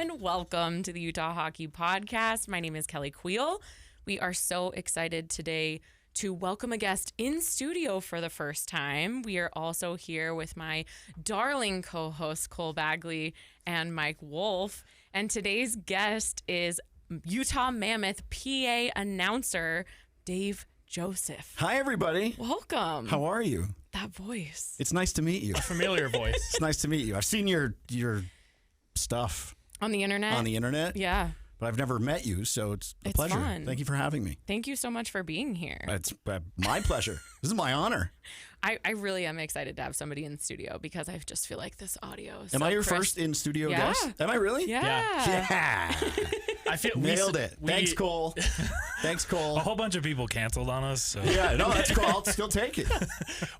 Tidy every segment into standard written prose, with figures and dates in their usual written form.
everyone. Welcome to the Utah Hockey Podcast. My name is Kelly Queel. We are so excited today to welcome a guest in studio for the first time. We are also here with my darling co-hosts Cole Bagley and Mike Wolf. And today's guest is Utah Mammoth PA announcer Dave Joseph. Hi, everybody. Welcome. How are you? That voice. It's nice to meet you. A familiar voice. It's nice to meet you. I've seen your stuff On the internet? Yeah. But I've never met you, so it's a pleasure. Fun. Thank you for having me. Thank you so much for being here. It's my pleasure. This is my honor. I really am excited to have somebody in the studio because I just feel like this audio is Am so I your crisp. first in studio Yeah. guest? Am I really? Yeah. Yeah. I feel Nailed it. Thanks, Cole. Thanks, Cole. A whole bunch of people canceled on us. So. Yeah, no, that's cool. I'll still take it.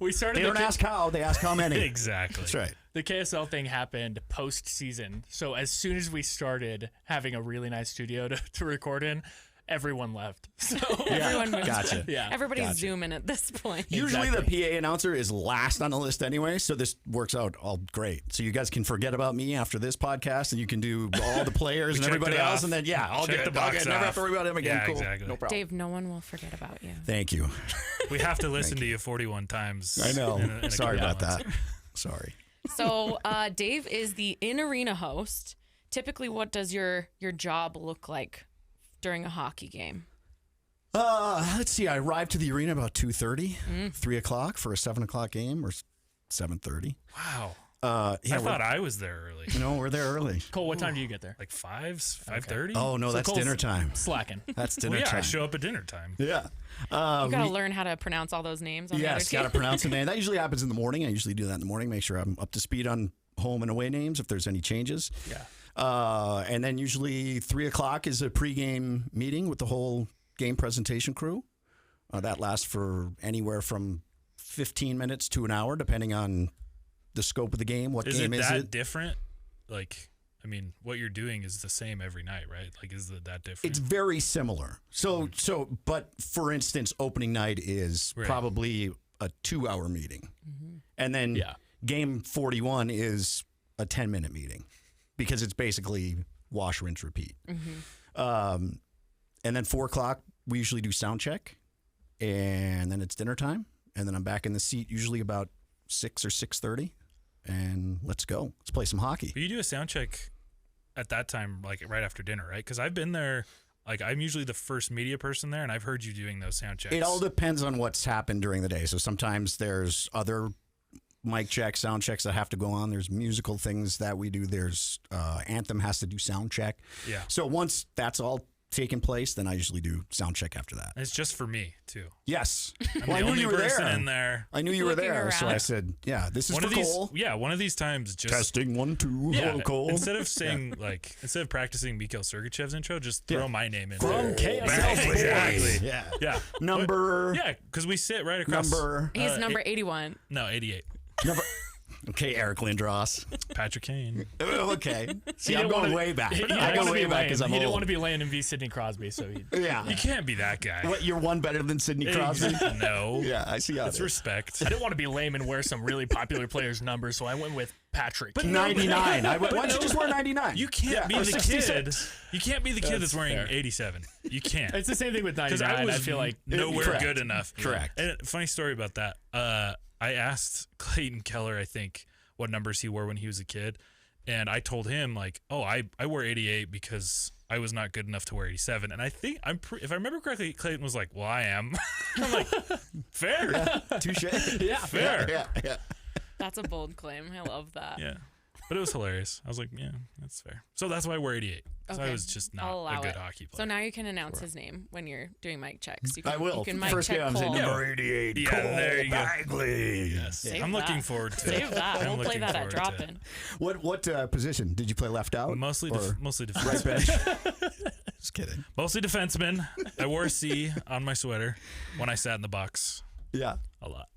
We started. They don't ask how, they ask how many. Exactly. That's right. The KSL thing happened post-season, so as soon as we started having a really nice studio to record in, everyone left. So Everyone moves. Gotcha. yeah, Everybody's zooming at this point. Usually Exactly. the PA announcer is last on the list anyway, so this works out all great. So you guys can forget about me after this podcast, and you can do all the players and checked everybody it else, off. and then all Check good. the box Never off. have to worry about him again. Yeah, Cool. exactly. No problem. Dave, no one will forget about you. Thank you. we have to listen to you 41 times. I know. in a Sorry good about balance. that. Sorry. So Dave is the in-arena host. Typically, what does your job look like during a hockey game? Let's see. I arrived to the arena about 2:30, 3 o'clock for a 7 o'clock game, or 7:30. Wow. Yeah, I thought I was there early. no, we're there early. Cole, what time do you get there? Like 5:30. Oh no, that's Cole's dinner time. Slacking. That's dinner Well, yeah, I time. show up at dinner time. Yeah. You gotta learn how to pronounce all those names. On Yes, the got other to team. pronounce the name. That usually happens in the morning. I usually do that in the morning. Make sure I'm up to speed on home and away names if there's any changes. Yeah. And then usually 3 o'clock is a pregame meeting with the whole game presentation crew. That lasts for anywhere from 15 minutes to an hour, depending on the scope of the game. What Is game it is that it? different? Like, I mean, what you're doing is the same every night, right? Like, is it that different? It's very similar. But for instance, opening night is Right. probably a 2-hour meeting. And then game 41 is a 10-minute meeting because it's basically wash, rinse, repeat. And then 4 o'clock, we usually do sound check. And then it's dinner time. And then I'm back in the seat usually about 6 or 6:30. And let's go. Let's play some hockey. But you do a sound check at that time, like right after dinner, right? Because I've been there. Like, I'm usually the first media person there, and I've heard you doing those sound checks. It all depends on what's happened during the day. So sometimes there's other mic checks, sound checks that have to go on. There's musical things that we do. There's Anthem has to do sound check. Yeah. So once that's all taken place, then I usually do sound check after that. And it's just for me, too. Yes. I'm Well, I the knew only you were person there. in there. I knew you were Looking there. So around. I said, yeah, this is One for of these, Cole. one of these times, just Testing 1, 2. yeah. Hello, Cole. Instead of saying instead of practicing Mikhail Sergachev's intro, just throw my name in. From there. KSL. Exactly. Yeah. Yeah. Number. Yeah, because we sit right across. Number. He's number 81. No, 88. Number. Okay, Eric Lindros. Patrick Kane. Okay. See, He I'm didn't going wanna- way back. He I didn't go want to way be back Lane. because I'm He didn't old. want to be Landon v. Sidney Crosby, so he. Yeah. You can't be that guy. What, you're one better than Sidney Crosby? No. Yeah, I see how It's it is. respect. I didn't want to be lame and wear some really popular players' numbers, so I went with Patrick. But 99. Why don't you just wear 99? You can't be or the 66. kid. You can't be the kid that's wearing fair. 87. You can't. It's the same thing with 99. Because I was feel like nowhere Correct. good enough. Correct. And funny story about that. I asked Clayton Keller, I think, what numbers he wore when he was a kid. And I told him, like, oh, I wore 88 because I was not good enough to wear 87. And I think, if I remember correctly, Clayton was like, well, I am. I'm like, fair. Touche. yeah, Fair. Yeah. That's a bold claim. I love that. Yeah. But it was hilarious. I was like, yeah, that's fair. So that's why I wear 88. Because I Okay. was just I'll not allow a good it. hockey player. So now you can announce his name when you're doing mic checks. You can, I will. You can mic First check game, I'm saying Cole. number 88. Yeah, Cole there you go. Bagley. Yes. Save I'm looking that. forward to Save it. that. I'm We'll play looking that at forward to it. drop-in. What position? Did you play left out? Mostly, or mostly right defenseman. bench? Just kidding. Mostly defenseman. I wore a C on my sweater when I sat in the box Yeah. a lot.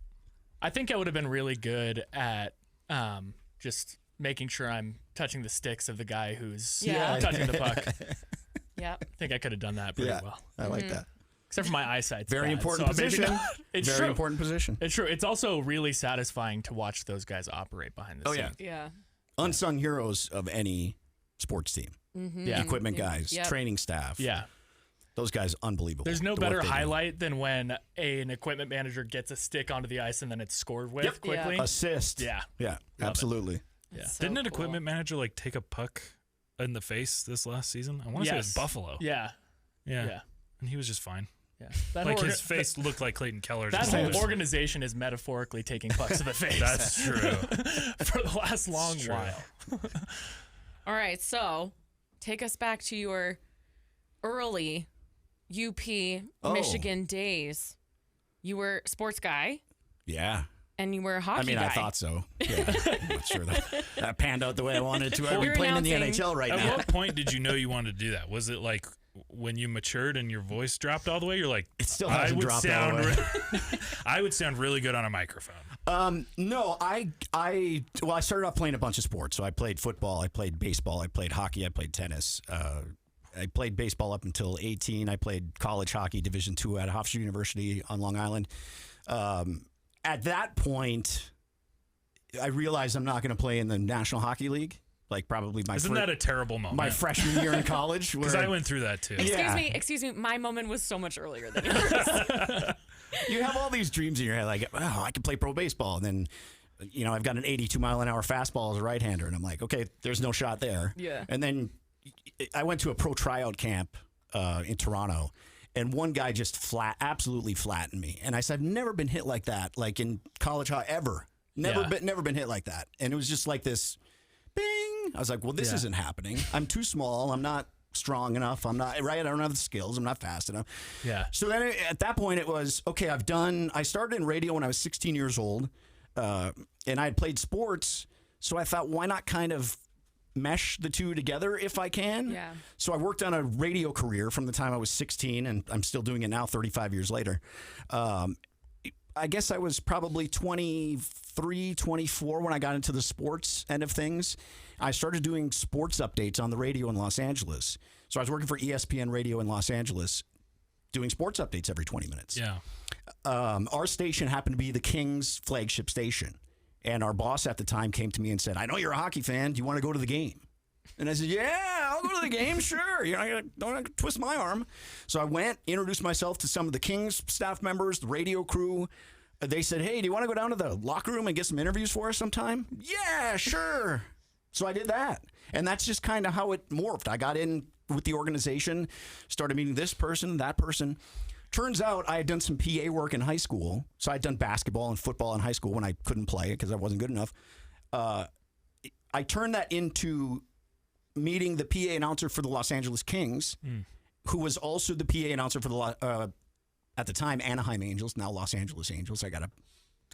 I think I would have been really good at just making sure I'm touching the sticks of the guy who's Yeah. touching the puck. Yep. I think I could have done that pretty Yeah. well. I like that. Except for my eyesight. Very important position. It's Very true. important position. It's true. It's also really satisfying to watch those guys operate behind the Oh, scenes. yeah. Yeah. Unsung heroes of any sports team. equipment guys, training staff. Yeah. Those guys, unbelievable. There's no better highlight than when an equipment manager gets a stick onto the ice and then it's scored with quickly. Yeah. Assist. Yeah. Yeah, absolutely. Yeah. So Didn't an equipment manager like take a puck in the face this last season? I want to say it was Buffalo. Yeah. Yeah. And he was just fine. Yeah. That like his face looked like Clayton Keller's. That whole organization is metaphorically taking pucks to the face. That's true. For the last long while. All right, so take us back to your early UP Michigan days. You were a sports guy. Yeah. And you were a hockey guy. I thought so. Yeah. I'm not sure that panned out the way I wanted to. I'd be playing in the NHL right now. At what point did you know you wanted to do that? Was it like when you matured and your voice dropped all the way? You're like, it still hasn't dropped all the way. I would sound really good on a microphone. No, I started off playing a bunch of sports. So I played football, I played baseball, I played hockey, I played tennis. I played baseball up until 18. I played college hockey, Division II at Hofstra University on Long Island. At that point, I realized I'm not going to play in the National Hockey League. Like probably Isn't that a terrible moment? My freshman year in college. Because I went through that too. Excuse me. My moment was so much earlier than yours. You have all these dreams in your head, like, oh, I can play pro baseball. And then, I've got an 82-mile-an-hour fastball as a right-hander. And I'm like, okay, there's no shot there. Yeah. And then I went to a pro tryout camp in Toronto. And one guy just absolutely flattened me. And I said, I've never been hit like that, like in college hockey, ever. Never been hit like that. And it was just like this, bing. I was like, well, this isn't happening. I'm too small. I'm not strong enough. I'm not, right? I don't have the skills. I'm not fast enough. Yeah. So then at that point it was, okay, I started in radio when I was 16 years old. And I had played sports. So I thought, why not kind of mesh the two together if I can. Yeah. So I worked on a radio career from the time I was 16, and I'm still doing it now 35 years later. I guess I was probably 23, 24 when I got into the sports end of things. I started doing sports updates on the radio in Los Angeles. So I was working for ESPN Radio in Los Angeles doing sports updates every 20 minutes. Yeah. Our station happened to be the Kings' flagship station. And our boss at the time came to me and said, I know you're a hockey fan. Do you want to go to the game? And I said, yeah, I'll go to the game. Sure. I don't twist my arm. So I went, introduced myself to some of the Kings staff members, the radio crew. They said, hey, do you want to go down to the locker room and get some interviews for us sometime? Yeah, sure. So I did that. And that's just kind of how it morphed. I got in with the organization, started meeting this person, that person. Turns out I had done some PA work in high school. So I'd done basketball and football in high school when I couldn't play because I wasn't good enough. I turned that into meeting the PA announcer for the Los Angeles Kings, who was also the PA announcer for the, at the time, Anaheim Angels, now Los Angeles Angels. That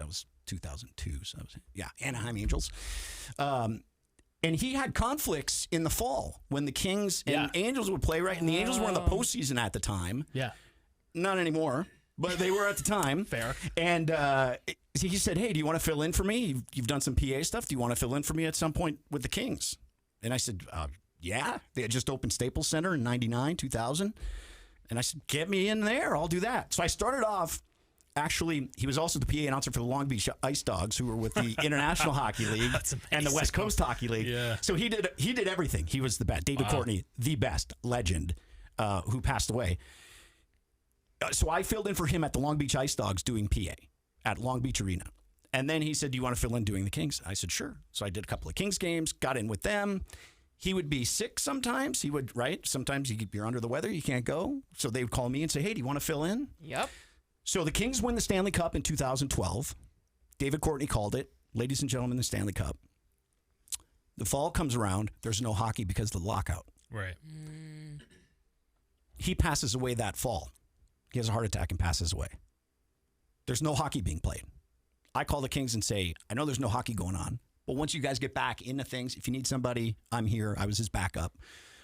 was 2002. So Anaheim Angels. And he had conflicts in the fall when the Kings and Angels would play, right? And the Angels were in the postseason at the time. Yeah. Not anymore, but they were at the time. Fair. And he said, hey, do you want to fill in for me? You've done some PA stuff. Do you want to fill in for me at some point with the Kings? And I said, yeah. They had just opened Staples Center in 99, 2000. And I said, get me in there. I'll do that. So I started off, actually, he was also the PA announcer for the Long Beach Ice Dogs, who were with the International Hockey League and the West Coast Hockey League. Yeah. So he did everything. He was the best. David Courtney, the best legend, who passed away. So I filled in for him at the Long Beach Ice Dogs doing PA at Long Beach Arena. And then he said, do you want to fill in doing the Kings? I said, sure. So I did a couple of Kings games, got in with them. He would be sick sometimes. He would, right? Sometimes you're under the weather, you can't go. So they would call me and say, hey, do you want to fill in? Yep. So the Kings win the Stanley Cup in 2012. David Courtney called it. Ladies and gentlemen, the Stanley Cup. The fall comes around. There's no hockey because of the lockout. Right. He passes away that fall. He has a heart attack and passes away. There's no hockey being played. I call the Kings and say, I know there's no hockey going on, but once you guys get back into things, if you need somebody, I'm here. I was his backup.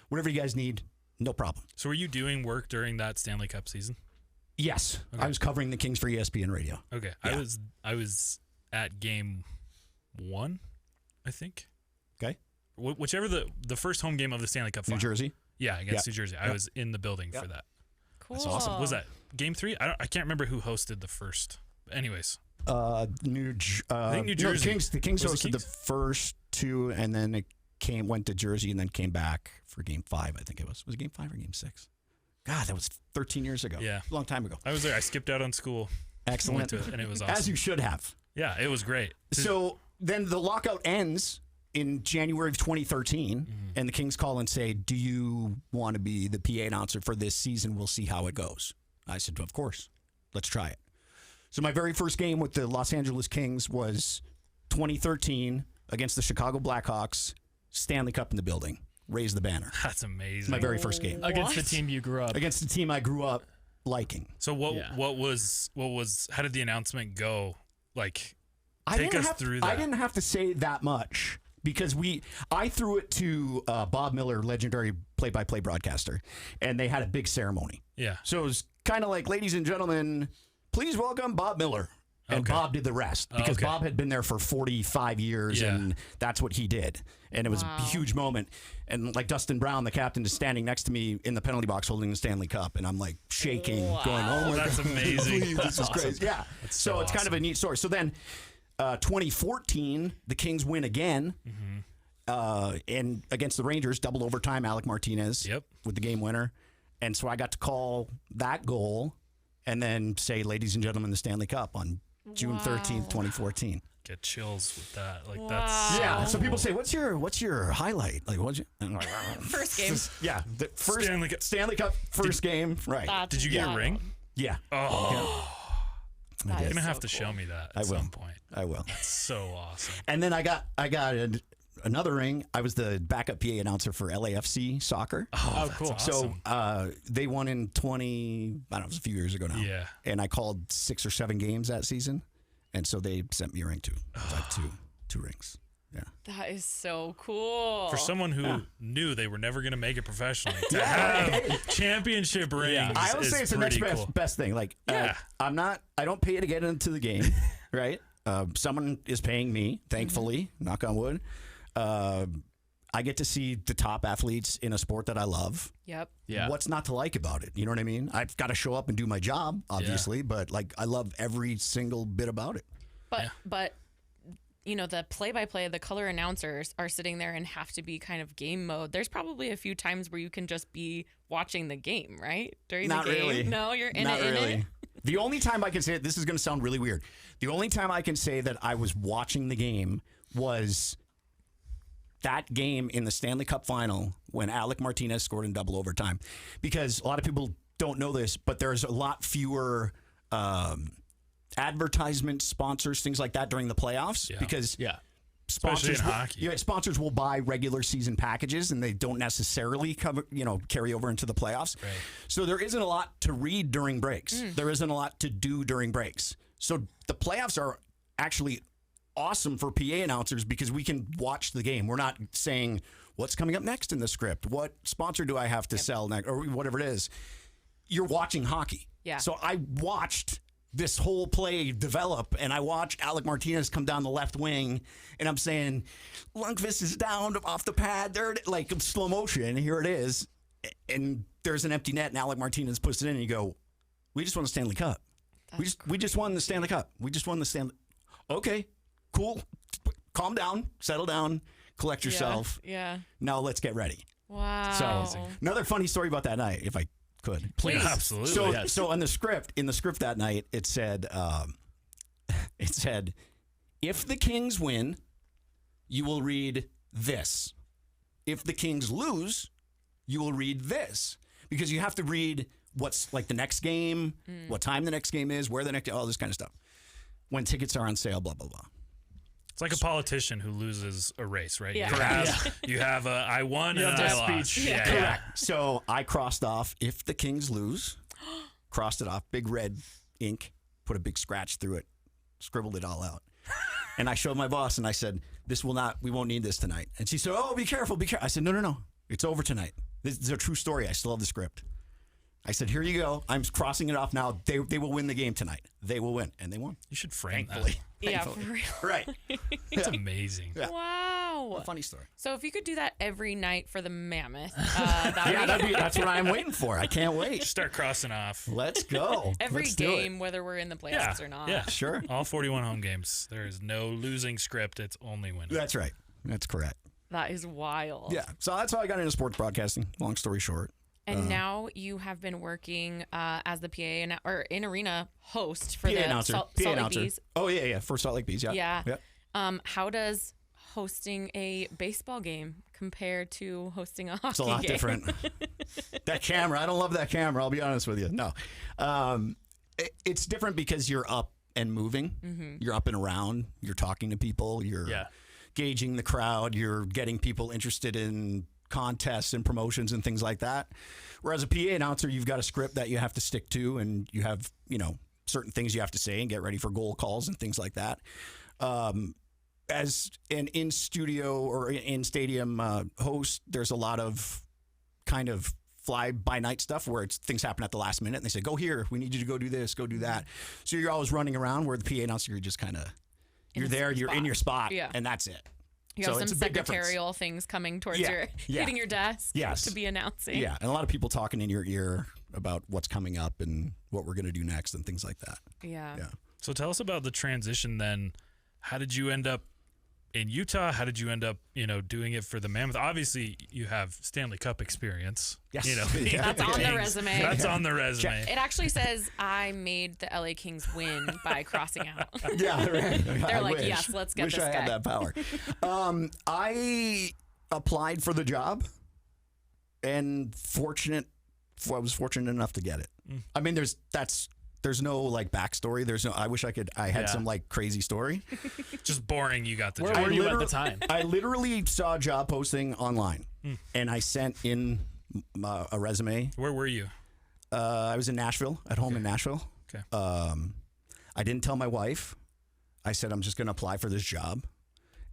Whatever you guys need, no problem. So were you doing work during that Stanley Cup season? Yes. Okay. I was covering the Kings for ESPN Radio. Okay. Yeah. I was at game 1, I think. Okay. Whichever the first home game of the Stanley Cup final. New Jersey? Yeah, against New Jersey. I was in the building for that. Cool. That's awesome. Was that game 3? I can't remember who hosted the first. Anyways. I think New Jersey. No, the Kings hosted the first 2, and then went to Jersey and then came back for game 5, I think it was. Was it game 5 or game 6? God, that was 13 years ago. Yeah. A long time ago. I was there. I skipped out on school. Excellent. Went to it, and it was awesome. As you should have. Yeah, it was great. So then the lockout ends in January of 2013, and the Kings call and say, do you want to be the PA announcer for this season? We'll see how it goes. I said, of course. Let's try it. So my very first game with the Los Angeles Kings was 2013 against the Chicago Blackhawks, Stanley Cup in the building. Raise the banner. That's amazing. My very first game. Against the team you grew up. Against the team I grew up liking. So what was how did the announcement go? Like, take us through that. I didn't have to say that much because I threw it to Bob Miller, legendary play-by-play broadcaster, and they had a big ceremony. Yeah. So it was kind of like, ladies and gentlemen, please welcome Bob Miller. And Bob did the rest because Bob had been there for 45 years and that's what he did. And it was a huge moment. And like Dustin Brown, the captain, is standing next to me in the penalty box holding the Stanley Cup. And I'm like shaking, going, oh my that's God, amazing. please, this is crazy. Yeah. That's So it's kind of a neat story. So then 2014, the Kings win again. And against the Rangers, double overtime, Alec Martinez with the game winner. And so I got to call that goal and then say, ladies and gentlemen, the Stanley Cup on June 13th, 2014. Get chills with that. Like that's yeah. So people say, "What's your highlight?" Like, what's your first game? Yeah, the first Stanley Cup first game. Right? Did you get a ring? Yeah. Oh, yeah. you're gonna have to show me that at some point. I will. That's so awesome. And then I got another ring. I was the backup PA announcer for LAFC soccer. Oh, cool. Awesome. So they won in 20. I don't know. It was a few years ago now. Yeah. And I called 6 or 7 games that season. And so they sent me a ring too. So I have two rings. Yeah. That is so cool. For someone who knew they were never going to make it professionally, to have championship rings. I always say it's the next best thing. Like, I don't pay to get into the game, right? Someone is paying me, thankfully, knock on wood. I get to see the top athletes in a sport that I love. Yep. Yeah. What's not to like about it? You know what I mean? I've got to show up and do my job, obviously, but like I love every single bit about it. But you know, the play-by-play, the color announcers are sitting there and have to be kind of game mode. There's probably a few times where you can just be watching the game, right? During Not the game. really. No, you're in Not it. really. In it. The only time I can say it, this is going to sound really weird. The only time I can say that I was watching the game was that game in the Stanley Cup final when Alec Martinez scored in double overtime. Because a lot of people don't know this, but there's a lot fewer advertisement sponsors, things like that during the playoffs. Because sponsors, sponsors will buy regular season packages and they don't necessarily carry over into the playoffs. Right. So there isn't a lot to read during breaks. There isn't a lot to do during breaks. So the playoffs are actually awesome for PA announcers because we can watch the game. We're not saying what's coming up next in the script. What sponsor do I have to sell next or whatever it is. You're watching hockey. Yeah. So I watched this whole play develop and I watched Alec Martinez come down the left wing and I'm saying Lundqvist is down off the pad there, like slow motion. And here it is. And there's an empty net and Alec Martinez puts it in and you go, we just won the Stanley Cup. We just won the Stanley Cup. We just won the Stanley. Okay. Cool. Calm down, settle down, collect yourself. Yeah. Now let's get ready. Wow. So another funny story about that night, if I could. Please. Absolutely. So in the script that night, it said, if the Kings win, you will read this. If the Kings lose, you will read this. Because you have to read what's like the next game, what time the next game is, where the next, all this kind of stuff. When tickets are on sale, blah, blah, blah. It's like a politician who loses a race, right? Yeah. You have a I won and I lost. Yeah. Correct. So I crossed off, if the Kings lose, crossed it off, big red ink, put a big scratch through it, scribbled it all out. And I showed my boss and I said, we won't need this tonight. And she said, oh, be careful, be careful. I said, no. It's over tonight. This is a true story. I still have the script. I said, here you go. I'm crossing it off now. They will win the game tonight. They will win. And they won. You should frame Thankfully. Yeah, for real. Right. It's amazing. Yeah. Wow. A funny story. So if you could do that every night for the Mammoth, That's what I'm waiting for. I can't wait. Just start crossing off. Let's go. every Let's do game, it. whether we're in the playoffs or not. Yeah, Sure. All 41 home games. There is no losing script. It's only winning. That's right. That's correct. That is wild. Yeah. So that's how I got into sports broadcasting. Long story short. And now you have been working as the PA or in arena host for PA the announcer. Salt PA Lake announcer. Bees. Oh, yeah. For Salt Lake Bees, yeah. Yeah. Yep. How does hosting a baseball game compare to hosting a hockey game? It's a lot different. That camera, I don't love that camera. I'll be honest with you. No. It's different because you're up and moving. Mm-hmm. You're up and around. You're talking to people. You're gauging the crowd. You're getting people interested in contests and promotions and things like that. Whereas a PA announcer, you've got a script that you have to stick to, and you have, certain things you have to say and get ready for goal calls and things like that. As an in-studio or in-stadium host, there's a lot of kind of fly-by-night stuff where things happen at the last minute, and they say, go here, we need you to go do this, go do that. So you're always running around, where the PA announcer, you're just kind of, you're there, you're in your spot, and that's it. You have some secretarial things coming towards your hitting your desk to be announcing. Yeah, and a lot of people talking in your ear about what's coming up and what we're going to do next and things like that. Yeah. So tell us about the transition then. How did you end up in Utah? How did you end up, doing it for the Mammoth? Obviously, you have Stanley Cup experience. Yes. That's on the resume. That's on the resume. It actually says I made the LA Kings win by crossing out. Yeah, right. They're like, yes, let's get wish this I guy. had that power. I applied for the job, and I was fortunate enough to get it. I mean, there's no like backstory. I wish I had some like crazy story. Just boring. You got the job. Where were you at the time? I literally saw a job posting online, and I sent in a resume. Where were you? I was in Nashville, at home in Nashville. Okay. I didn't tell my wife. I said, I'm just going to apply for this job,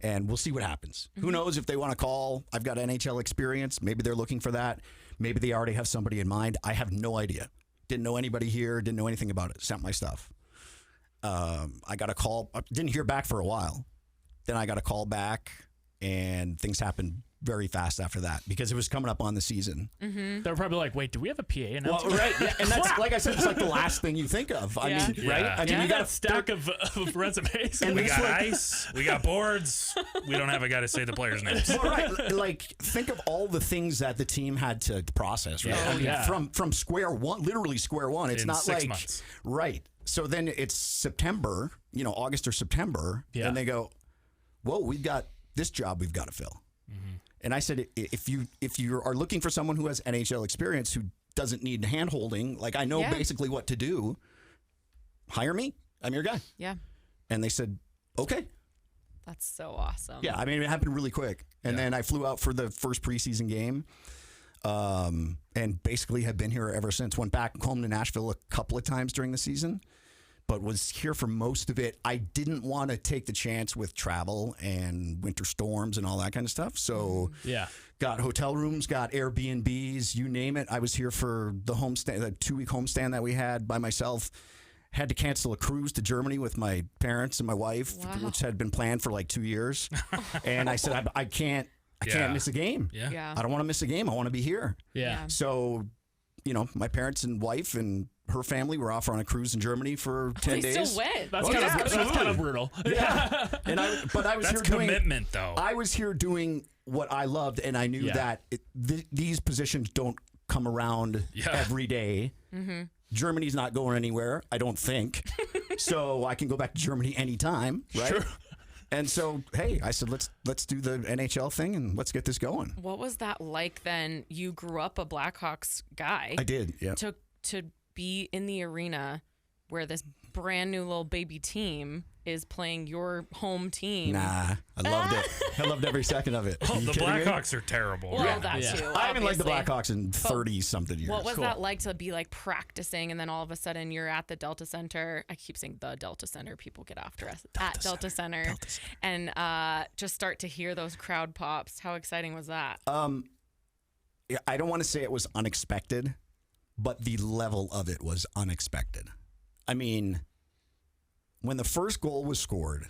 and we'll see what happens. Who knows if they want to call? I've got NHL experience. Maybe they're looking for that. Maybe they already have somebody in mind. I have no idea. Didn't know anybody here. Didn't know anything about it. Sent my stuff. I got a call. Didn't hear back for a while. Then I got a call back, and things happened very fast after that because it was coming up on the season. Mm-hmm. They were probably like, wait, do we have a PA announcer? Well, right. Yeah, and that's, like I said, it's like the last thing you think of. I mean, right? I mean, you got a stack of resumes. And we got ice. We got boards. We don't have a guy to say the players' names. Well, right. Like, think of all the things that the team had to process, right? I mean, from square one, literally square one. It's in not 6 like, months. Right. So then it's September, August or September, and they go, whoa, we've got this job we've got to fill. Mm-hmm. And I said, if you are looking for someone who has NHL experience, who doesn't need hand-holding, like I know basically what to do, hire me. I'm your guy. Yeah. And they said, okay. That's so awesome. Yeah, I mean, it happened really quick. And then I flew out for the first preseason game, and basically have been here ever since. Went back home to Nashville a couple of times during the season, but was here for most of it. I didn't want to take the chance with travel and winter storms and all that kind of stuff. So got hotel rooms, got Airbnbs, you name it. I was here for the 2-week homestand that we had by myself. Had to cancel a cruise to Germany with my parents and my wife, which had been planned for like 2 years. And I said, I can't miss a game. Yeah. I don't want to miss a game. I want to be here. Yeah. So, my parents and wife and her family were off on a cruise in Germany for 10 days. They still went. That's kind of brutal. Yeah. And I was That's here doing commitment, though. I was here doing what I loved, and I knew that these positions don't come around every day. Mm-hmm. Germany's not going anywhere, I don't think. So I can go back to Germany anytime, right? Sure. And so, hey, I said, let's do the NHL thing and let's get this going. What was that like then? You grew up a Blackhawks guy. I did, yeah. To be in the arena where this brand new little baby team is playing your home team. Nah, I loved it. I loved every second of it. Oh, the Blackhawks are terrible. Well, that too. I haven't liked the obviously. Blackhawks in 30-something years. What was that like to be like practicing and then all of a sudden you're at the Delta Center? I keep saying the Delta Center. People get after us. At Delta Center. And just start to hear those crowd pops. How exciting was that? I don't want to say it was unexpected, but the level of it was unexpected. I mean, when the first goal was scored,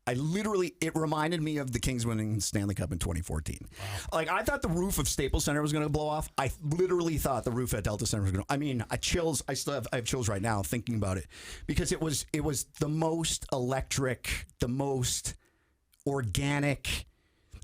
it reminded me of the Kings winning Stanley Cup in 2014. Wow. Like, I thought the roof of Staples Center was going to blow off. I literally thought the roof at Delta Center was going to. I mean, I have chills right now thinking about it, because it was the most electric, the most organic.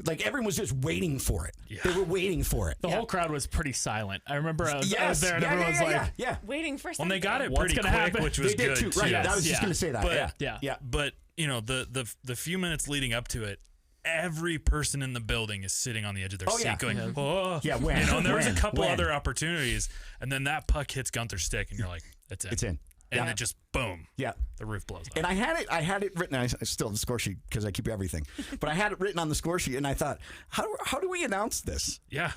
Like everyone was just waiting for it. Yeah. They were waiting for it. The whole crowd was pretty silent. I remember I was there and everyone was like, waiting for something. Well, they got it What's pretty gonna quick, happen? which was They did good too. Right. too. I was just going to say that. But, yeah. But you know, the few minutes leading up to it, every person in the building is sitting on the edge of their seat going, oh. Yeah, when? You know, and there was a couple When? other opportunities, and then that puck hits Guenther's stick, and you're like, that's it. It's in. And it just, boom. Yeah. The roof blows off. And I had it written. I still have the score sheet because I keep everything. But I had it written on the score sheet, and I thought, how do we announce this? Yeah.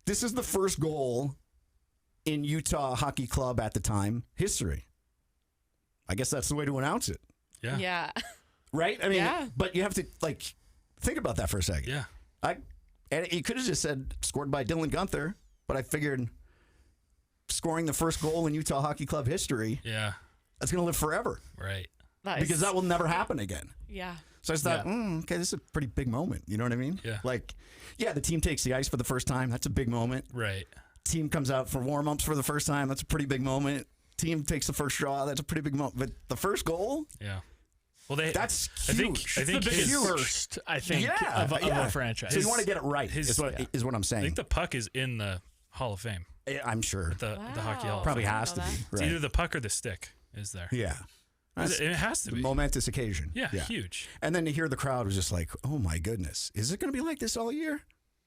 This is the first goal in Utah Hockey Club at the time history. I guess that's the way to announce it, Yeah. Yeah. right? I mean, but you have to think about that for a second. Yeah. And you could have just said scored by Dylan Guenther, but I figured scoring the first goal in Utah Hockey Club history, Yeah. that's going to live forever Right. Nice. because that will never happen again. Yeah. So I just thought, okay, this is a pretty big moment. You know what I mean? Yeah. The team takes the ice for the first time. That's a big moment. Right. Team comes out for warm-ups for the first time. That's a pretty big moment. Team takes the first draw. That's a pretty big moment. But the first goal, Yeah. Well, that's I think huge. I think the biggest his, first, I think, of a franchise. So you want to get it right, is what I'm I saying. think the puck is in the Hall of Fame. I'm sure. The Hockey Hall of Probably Fame. has to be. It's Right. either the puck or the stick is there. Yeah. It has to be. Momentous occasion. Yeah, huge. And then to hear the crowd was just like, oh my goodness, is it going to be like this all year?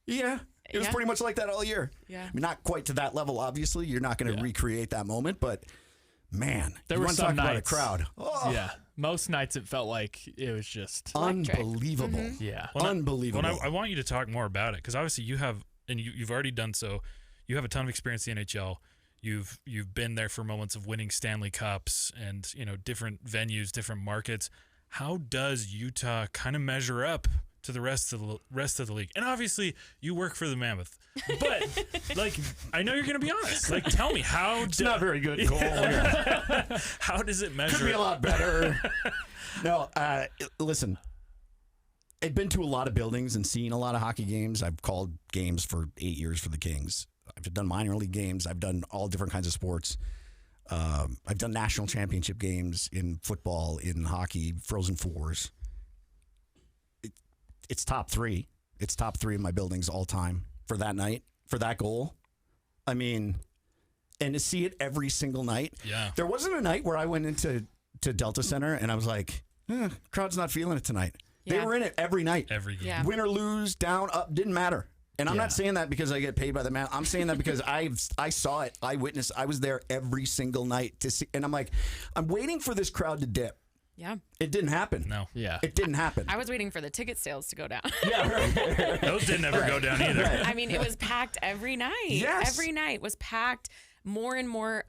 Yeah. It was pretty much like that all year. Yeah. I mean, not quite to that level, obviously. You're not going to recreate that moment, but man, There you were want to some talk about a nights. crowd. Oh, Yeah. Most nights it felt like it was just, unbelievable. yeah. Unbelievable. Well, I want you to talk more about it because obviously you have, and you've already done so. You have a ton of experience in the NHL. You've been there for moments of winning Stanley Cups and different venues, different markets. How does Utah kind of measure up to the rest of the league? And obviously, you work for the Mammoth, but I know you're going to be honest. Tell me how. It's not very good, Cole. How does it measure? Could be a lot better. No, listen. I've been to a lot of buildings and seen a lot of hockey games. I've called games for 8 years for the Kings. I've done minor league games. I've done all different kinds of sports. I've done national championship games in football, in hockey, Frozen Fours. It's top three. It's top three in my buildings all time for that night, for that goal. I mean, and to see it every single night. Yeah. There wasn't a night where I went into Delta Center and I was like, crowd's not feeling it tonight. Yeah. They were in it every night. Every game. Yeah. Win or lose, down, up, didn't matter. And I'm not saying that because I get paid by the man. I'm saying that because I saw it. I witnessed. I was there every single night to see. And I'm like, I'm waiting for this crowd to dip. Yeah. It didn't happen. No. Yeah. It didn't happen. I was waiting for the ticket sales to go down. Yeah, right. Those didn't ever go down either. I mean, it was packed every night. Yes. Every night was packed. More and more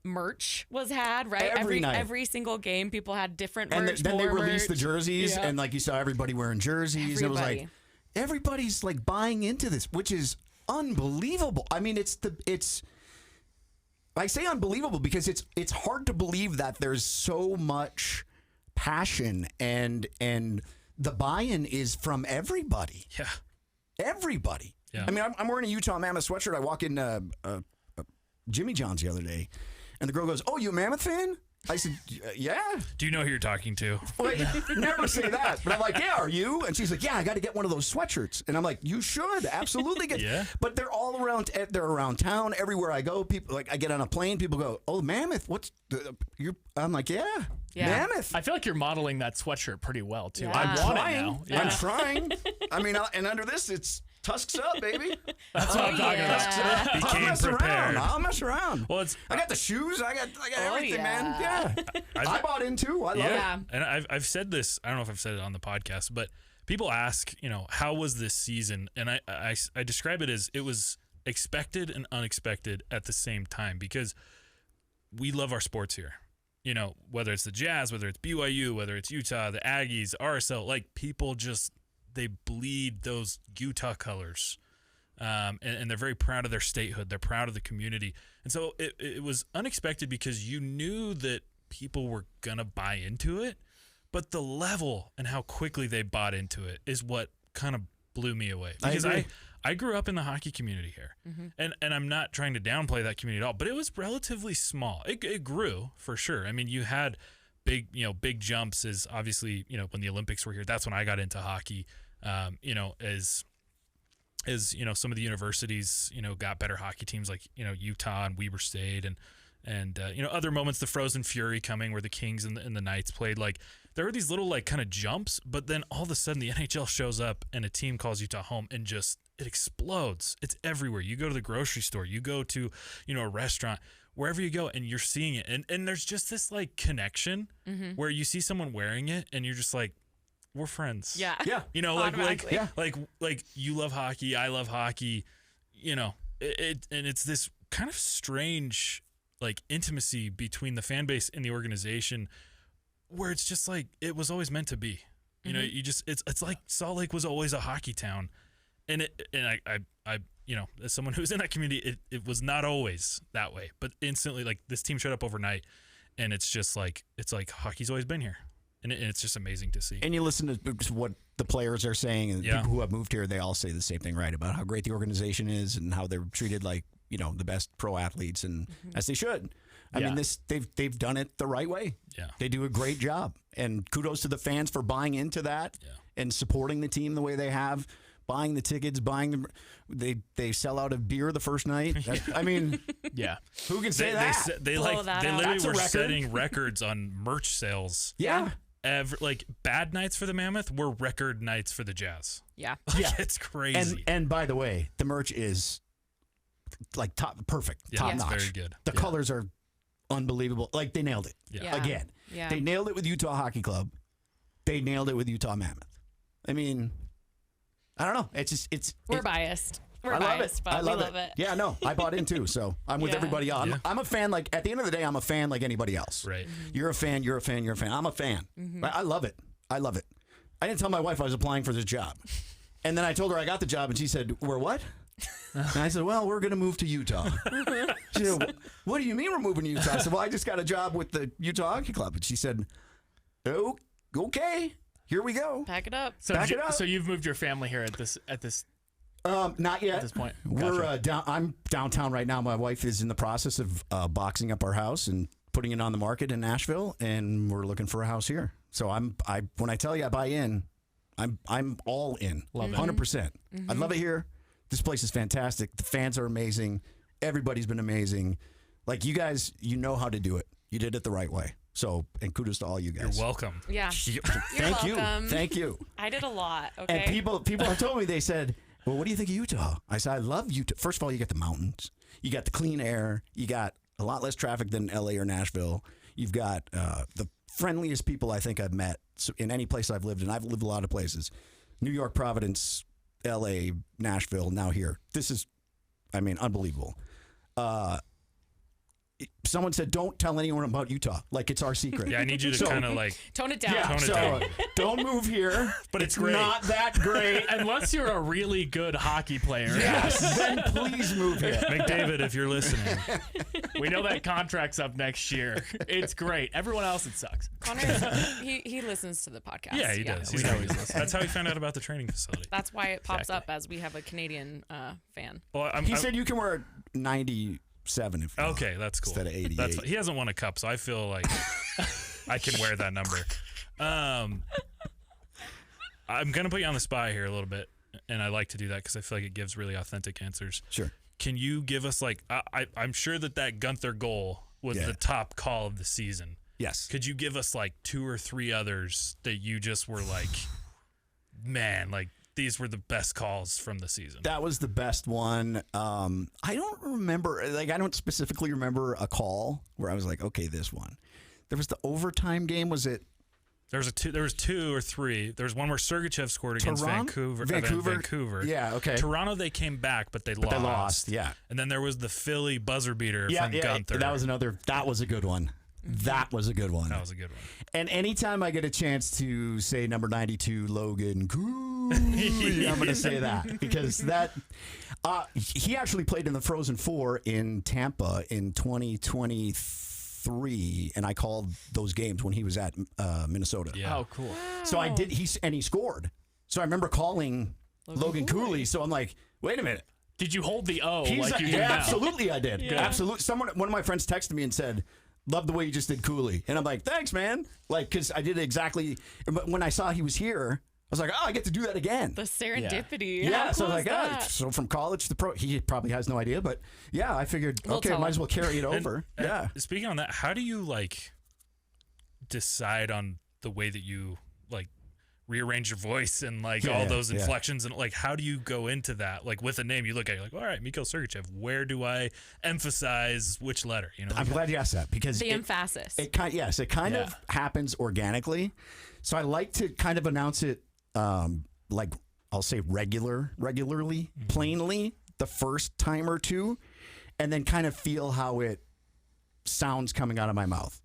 merch was had, right? Every night. Every single game, people had different And merch. then they more released the merch. jerseys, Yeah. and like you saw everybody wearing jerseys. It was Everybody. like everybody's like buying into this, which is unbelievable. I mean, I say unbelievable because it's hard to believe that there's so much passion and the buy-in is from everybody. Yeah. Everybody. Yeah. I mean, I'm wearing a Utah Mammoth sweatshirt. I walk in Jimmy John's the other day, and the girl goes, "Oh, you a Mammoth fan?" I said, "Yeah." Do you know who you're talking to? Well, never say that. But I'm like, "Yeah, are you?" And she's like, "Yeah, I got to get one of those sweatshirts." And I'm like, "You should absolutely get." Yeah. But they're all around. They're around town. Everywhere I go, people I get on a plane. People go, "Oh, Mammoth, what's you?" I'm like, "Yeah, Mammoth." I feel like you're modeling that sweatshirt pretty well, too. Yeah. I I'm want trying. it now. Yeah. I'm trying. I mean, and under this, it's tusks up, baby. That's what I'm talking about. He I'll came mess prepared. around. I'll mess around. Well, it's I got the shoes. I got everything, man. yeah. Yeah. I bought in too. I love it. Yeah. And I've said this. I don't know if I've said it on the podcast, but people ask, how was this season? And I describe it as it was expected and unexpected at the same time because we love our sports here. Whether it's the Jazz, whether it's BYU, whether it's Utah, the Aggies, RSL, like people just they bleed those Utah colors. And they're very proud of their statehood. They're proud of the community. And so it was unexpected because you knew that people were going to buy into it, but the level and how quickly they bought into it is what kind of blew me away. Because I grew up in the hockey community here, and I'm not trying to downplay that community at all, but it was relatively small. It grew for sure. I mean, you had big jumps as obviously, when the Olympics were here, that's when I got into hockey. You know, as you know, some of the universities, you know, got better hockey teams like, you know, Utah and Weber State and you know, other moments, the Frozen Fury coming where the Kings and the Knights played, like there are these little like kind of jumps, but then all of a sudden the NHL shows up and a team calls Utah home and just it explodes. It's everywhere. You go to the grocery store, you go to, you know, a restaurant, wherever you go, and you're seeing it. And there's just this like connection where you see someone wearing it and you're just like, we're friends. Yeah. Yeah. You know, like you love hockey, I love hockey, you know, and it's this kind of strange like intimacy between the fan base and the organization where it's just like it was always meant to be. You know, you just it's like Salt Lake was always a hockey town. And I you know, as someone who's in that community, it was not always that way. But instantly, like this team showed up overnight, and it's just like hockey's always been here, and it's just amazing to see. And you listen to what the players are saying, and people who have moved here, they all say the same thing, right? About how great the organization is and how they're treated like, you know, the best pro athletes, and as they should. I mean, they've done it the right way. Yeah, they do a great job, and kudos to the fans for buying into that and supporting the team the way they have. Buying the tickets, they sell out of beer the first night. I mean, who can say that? They literally were setting records on merch sales. Yeah. Like bad nights for the Mammoth were record nights for the Jazz. Yeah. It's crazy. And by the way, the merch is like perfect, top notch. Very good. The colors are unbelievable. Like they nailed it. Yeah. Again. Yeah. They nailed it with Utah Hockey Club. They nailed it with Utah Mammoth. I mean, I don't know. We're biased. We're I biased, love it. but we love it. Yeah, no, I bought in too. So I'm with everybody else. I'm a fan. Like at the end of the day, I'm a fan like anybody else. Right. You're a fan. You're a fan. You're a fan. I'm a fan. I love it. I love it. I didn't tell my wife I was applying for this job, and then I told her I got the job, and she said, "We're what?" And I said, "Well, we're going to move to Utah." She said, "What do you mean we're moving to Utah?" I said, "Well, I just got a job with the Utah Hockey Club," and she said, "Oh, okay." Here we go. Pack it up. So you've moved your family here at this not yet. At this point. We're I'm downtown right now. My wife is in the process of boxing up our house and putting it on the market in Nashville, and we're looking for a house here. So when I tell you I buy in, I'm all in. Love 100%. I love it here. This place is fantastic. The fans are amazing. Everybody's been amazing. Like you guys, you know how to do it. You did it the right way. So, and kudos to all you guys. You're welcome. Yeah. Thank you. Thank you. I did a lot. Okay. And people have told me, they said, well, what do you think of Utah? I said, I love Utah. First of all, you got the mountains. You got the clean air. You got a lot less traffic than LA or Nashville. You've got the friendliest people I think I've met in any place I've lived in. I've lived a lot of places. New York, Providence, LA, Nashville, now here. This is, I mean, unbelievable. Someone said, don't tell anyone about Utah. Like, it's our secret. Yeah, I need you to kind of like... Tone it down. Yeah, Tone it so down. Don't move here. But it's great. Not that great. Unless you're a really good hockey player. Yes, then please move here. McDavid, if you're listening. We know that contract's up next year. It's great. Everyone else, it sucks. Connor, he listens to the podcast. Yeah, he does. We know he's listening. That's how he found out about the training facility. That's why it pops up as we have a Canadian fan. Well, He said you can wear 97 if you okay, that's cool. Instead of 88. He hasn't won a cup, so I feel like I can wear that number. I'm going to put you on the spot here a little bit, and I like to do that because I feel like it gives really authentic answers. Sure. Can you give us, like, I'm sure that Guenther goal was the top call of the season. Yes. Could you give us, like, 2 or 3 others that you just were like, man, like, these were the best calls from the season? That was the best one. I don't remember, like, I don't specifically remember a call where I was like, okay, this one. There was the overtime game. Was it? There was 2 or 3. There was one where Sergachev scored against Vancouver. Yeah, okay. Toronto, they came back, but they lost. They lost, yeah. And then there was the Philly buzzer beater from Guenther. That was that was a good one. That was a good one. That was a good one. And anytime I get a chance to say number 92, Logan Cooley, I'm going to say that because he actually played in the Frozen Four in Tampa in 2023, and I called those games when he was at Minnesota. Yeah. Oh, cool. So I did. He scored. So I remember calling Logan Cooley. So I'm like, wait a minute. Did you hold the O like you do now? Absolutely, I did. Yeah. Absolutely. One of my friends texted me and said, love the way you just did Cooley. And I'm like, thanks, man. Like, because I did exactly. When I saw he was here, was like, oh, I get to do that again. The serendipity. Yeah, How so cool I was is like, that? so from college to pro, he probably has no idea, but yeah, I figured, We'll okay, tell might him. as well carry it over. Yeah. Speaking on that, how do you like decide on the way that you like rearrange your voice and like all those inflections and like how do you go into that? Like with a name, you look at it, you're like, all right, Mikhail Sergachev, where do I emphasize which letter? You know, I'm glad you asked that because The emphasis. it kind of happens organically. So I like to kind of announce it, like I'll say regularly, plainly the first time or two, and then kind of feel how it sounds coming out of my mouth.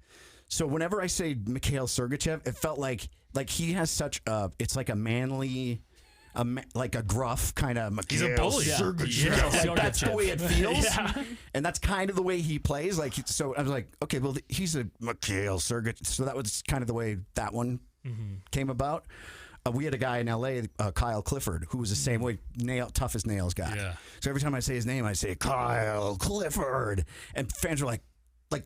So whenever I say Mikhail Sergachev, it felt like he has such a, it's like a manly, like a gruff kind of Mikhail He's a bully. Sergachev. Yeah. Like, that's the way it feels. Yeah. And that's kind of the way he plays. Like, so I was like, okay, well, he's a Mikhail Sergachev. So that was kind of the way that one came about. We had a guy in L.A., Kyle Clifford, who was the same way, tough as nails guy. Yeah. So every time I say his name, I say, Kyle Clifford. And fans are like,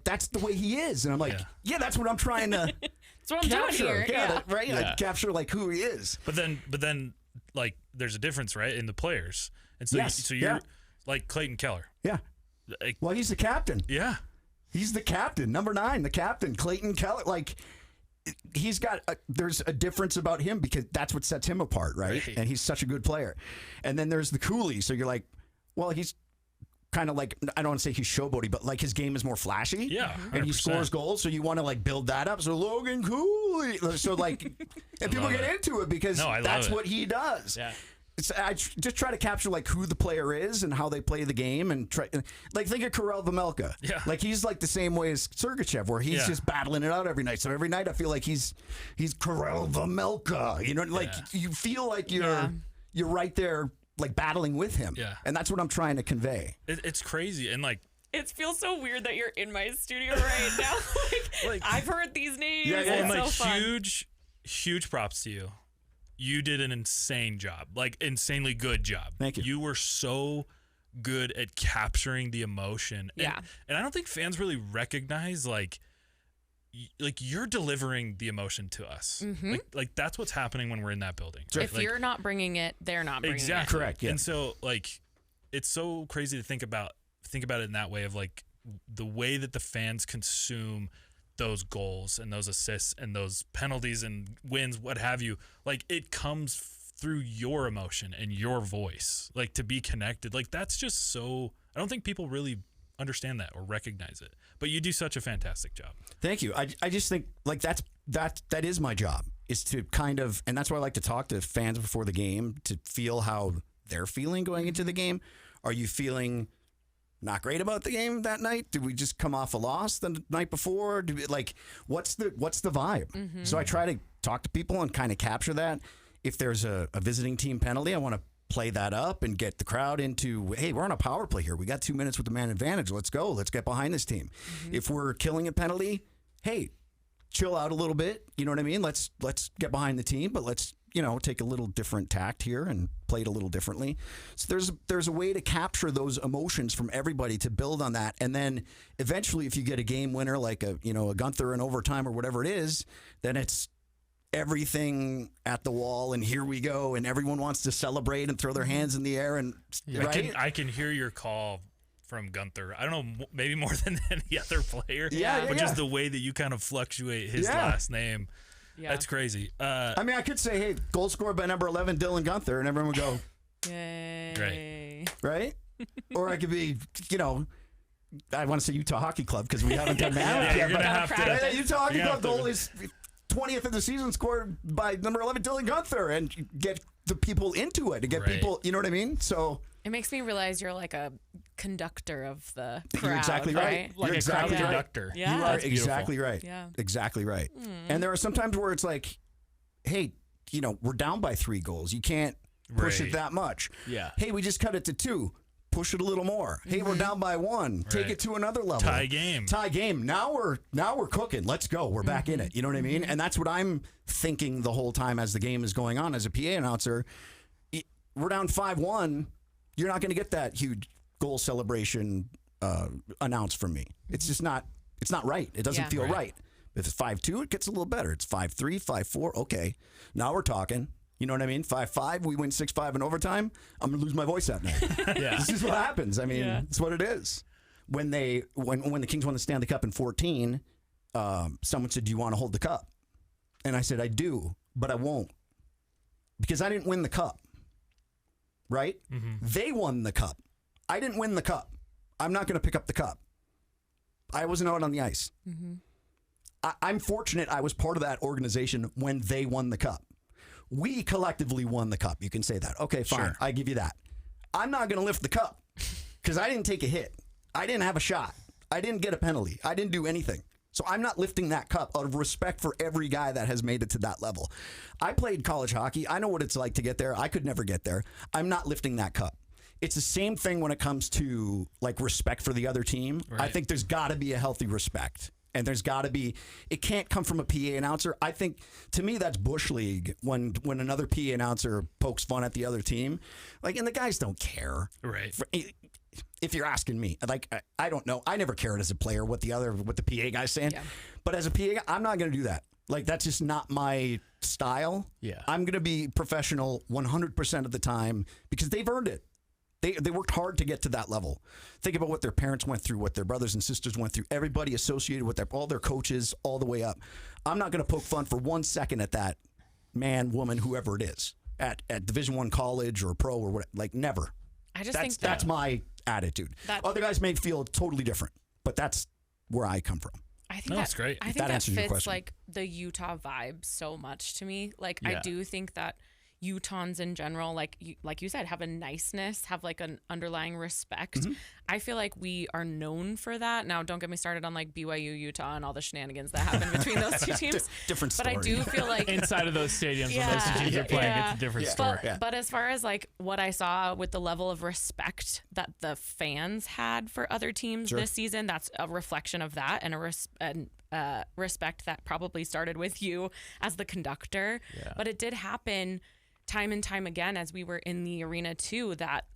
that's the way he is. And I'm like, yeah that's what I'm trying to That's what I'm capture. doing here. Right? Yeah. Like, capture like who he is. But then like there's a difference, right, in the players. And so Yes. you're like Clayton Keller. Yeah. Like, Well, he's the captain. yeah. He's the captain, number 9, the captain, Clayton Keller. Like, he's got there's a difference about him because that's what sets him apart, right? Right. And he's such a good player. And then there's the Cooley. So you're like, well, he's kind of like, I don't want to say he's showboaty, but like his game is more flashy. Yeah, And he 100%. scores goals. So you want to like build that up. So Logan Cooley. So like, and people love get it. into it because No, I love that's it. what he does. Yeah. I just try to capture like who the player is and how they play the game and try like think of Karel Vejmelka. Yeah. Like he's like the same way as Sergachev where he's Yeah. just battling it out every night. So every night I feel like he's Karel Vejmelka. You know, like you feel like you're right there like battling with him. Yeah. And that's what I'm trying to convey. It's crazy. And like It feels so weird that you're in my studio right now. like, I've heard these names. Yeah, yeah, It's and so like fun. huge props to you. You did an insane job, like insanely good job. Thank you. You were so good at capturing the emotion. Yeah. And I don't think fans really recognize like you're delivering the emotion to us. Like that's what's happening when we're in that building. If Like, you're not bringing it, they're not bringing exactly Correct, yeah. And so like it's so crazy to think about it in that way of like the way that the fans consume those goals and those assists and those penalties and wins, what have you. Like it comes through your emotion and your voice, like to be connected. Like that's just so, I don't think people really understand that or recognize it, but you do such a fantastic job. Thank you. I just think like that is my job is to kind of, and that's why I like to talk to fans before the game to feel how they're feeling going into the game. Are you feeling not great about the game that night? Did we just come off a loss the night before? What's the vibe? So I try to talk to people and kind of capture that. If there's a visiting team penalty, I want to play that up and get the crowd into, hey, we're on a power play here. We got 2 minutes with the man advantage. Let's go. Let's get behind this team. If we're killing a penalty, hey, chill out a little bit. You know what I mean? Let's get behind the team, but let's, take a little different tact here and play it a little differently. So there's a way to capture those emotions from everybody to build on that. And then eventually if you get a game winner like a Guenther in overtime or whatever it is, then it's everything at the wall and here we go and everyone wants to celebrate and throw their hands in the air and right? I can hear your call from Guenther. I don't know, maybe more than any other player. Yeah, but yeah. just the way that you kind of fluctuate his Yeah. last name. Yeah. That's crazy. I mean, I could say, hey, goal scored by number 11, Dylan Guenther, and everyone would go, Yay. Great. right? Or I could be, I want to say Utah Hockey Club because we haven't done Mammoth you're yet. gonna But have to. Hey, Utah Hockey you're gonna Club have to- goal is 20th of the season scored by number 11, Dylan Guenther, and get the people into it, to get Right. people, you know what I mean? So It makes me realize you're like a conductor of the crowd. you're exactly right. Like You're a exactly crowd right. conductor. Yeah. You are That's beautiful. exactly right. Yeah. Exactly right. And there are sometimes where it's like, hey, we're down by 3 goals. You can't push Right. it that much. Yeah. Hey, we just cut it to 2. Push it a little more. Hey, we're down by 1. Take Right. it to another level. Tie game. Tie game. Now we're cooking. Let's go. We're back in it. You know what I mean? And that's what I'm thinking the whole time as the game is going on as a PA announcer. We're down 5-1. You're not going to get that huge goal celebration announced from me. It's just not. It's not right. It doesn't Yeah. feel Right. right. If it's 5-2, it gets a little better. It's 5-3, 5-4. Okay, now we're talking. You know what I mean? 5-5, we win 6-5 in overtime. I'm gonna lose my voice that night. This is what happens. I mean, it's what it is. When the Kings won the Stanley Cup in 2014, someone said, "Do you want to hold the cup?" And I said, "I do, but I won't, because I didn't win the cup." Right? They won the cup. I didn't win the cup. I'm not going to pick up the cup. I wasn't out on the ice. I'm fortunate I was part of that organization when they won the cup. We collectively won the cup. You can say that. Okay, fine. Sure. I give you that. I'm not going to lift the cup because I didn't take a hit. I didn't have a shot. I didn't get a penalty. I didn't do anything. So I'm not lifting that cup out of respect for every guy that has made it to that level. I played college hockey. I know what it's like to get there. I could never get there. I'm not lifting that cup. It's the same thing when it comes to like respect for the other team. Right. I think there's got to be a healthy respect. And there's got to be, it can't come from a PA announcer. I think, to me, that's Bush League when another PA announcer pokes fun at the other team. Like, and the guys don't care. Right. If you're asking me, like, I don't know. I never cared as a player what the PA guy's saying. Yeah. But as a PA guy, I'm not going to do that. Like, that's just not my style. Yeah. I'm going to be professional 100% of the time because they've earned it. They worked hard to get to that level. Think about what their parents went through, what their brothers and sisters went through, everybody associated with all their coaches all the way up. I'm not going to poke fun for 1 second at that man, woman, whoever it is, at Division I college or pro or what, like never. I just think that's my attitude. Other guys may feel totally different, but that's where I come from. I think that's great. I think that fits like the Utah vibe so much to me. Like I do think that Utahns in general, like you said, have a niceness, have like an underlying respect. I feel like we are known for that. Now, don't get me started on like BYU, Utah, and all the shenanigans that happen between those two teams. Different story. But I do feel like inside of those stadiums when those two teams are playing, it's a different story. But as far as like what I saw with the level of respect that the fans had for other teams this season, that's a reflection of that and respect that probably started with you as the conductor. Yeah. But it did happen time and time again as we were in the arena too, that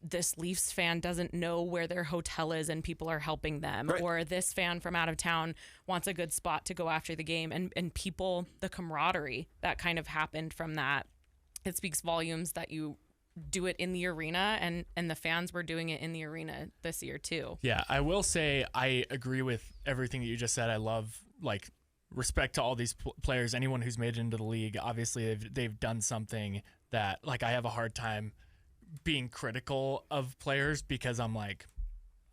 this Leafs fan doesn't know where their hotel is and people are helping them, right. Or this fan from out of town wants a good spot to go after the game, and people, the camaraderie that kind of happened from that, it speaks volumes that you do it in the arena, and the fans were doing it in the arena this year too. Yeah, I will say I agree with everything that you just said. I love like respect to all these players, anyone who's made it into the league. Obviously they've done something that, like, I have a hard time being critical of players because I'm like,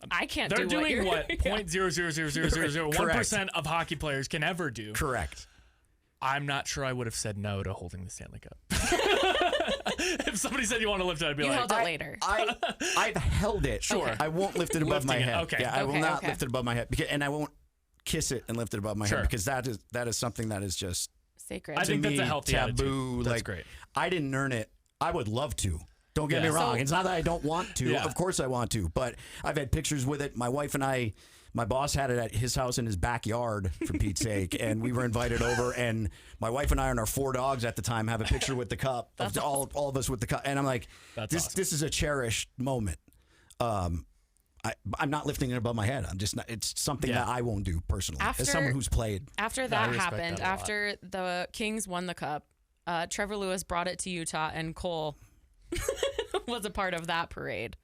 I can't they're do doing what 0.0000001% of hockey players can ever do. Correct. I'm not sure I would have said no to holding the Stanley Cup. If somebody said you want to lift it, I'd be you like, held it later. I've held it. Sure. I won't lift it above my head. Okay. Yeah, I will not lift it above my head, and I won't kiss it and lift it above my head, because that is something that is just sacred. I think that's a healthy taboo. Attitude. That's like, great. I didn't earn it. I would love to. Don't get me wrong. It's not that I don't want to. Of course I want to. But I've had pictures with it. My wife and I, my boss had it at his house in his backyard, for Pete's sake. And we were invited over. And my wife and I and our 4 dogs at the time have a picture with the cup. Of all of us with the cup. And I'm like, this is a cherished moment. I'm not lifting it above my head. I'm just not. It's something that I won't do personally, as someone who's played. After that happened, after the Kings won the cup, Trevor Lewis brought it to Utah, and Cole was a part of that parade.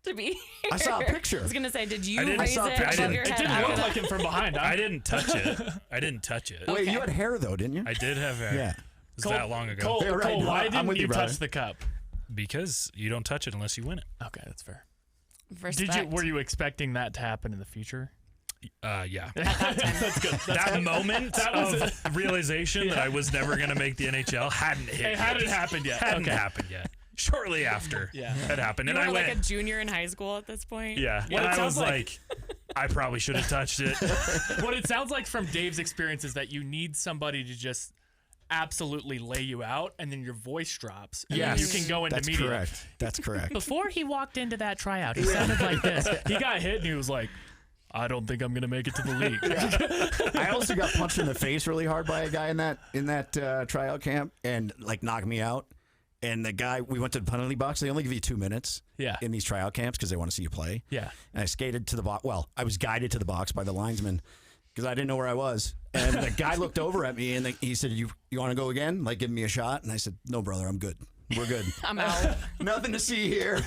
To be here. I saw a picture. I was gonna say, did you raise it above your head? It didn't look like him from behind. I didn't touch it. Wait, you had hair though, didn't you? I did have hair. Yeah. It was that long ago. Cole, why didn't you touch the cup? Because you don't touch it unless you win it. Okay, that's fair. Respect. Were you expecting that to happen in the future? Yeah. That's good. That moment of realization that I was never going to make the NHL hadn't hit. It hadn't happened yet. Happened yet. Shortly after it happened. You were like a junior in high school at this point? Yeah. And I was like, I probably should have touched it. What it sounds like from Dave's experience is that you need somebody to just absolutely lay you out, and then your voice drops, and then you can go into media. That's correct. Before he walked into that tryout, he sounded like this. He got hit, and he was like, I don't think I'm going to make it to the league. I also got punched in the face really hard by a guy in that tryout camp, and like knocked me out. And the guy, we went to the penalty box. They only give you 2 minutes in these tryout camps because they want to see you play. Yeah. And I skated to the box. Well, I was guided to the box by the linesman because I didn't know where I was. And the guy looked over at me and he said, you want to go again? Like, give me a shot? And I said, no, brother, I'm good. We're good. I'm out. Nothing to see here.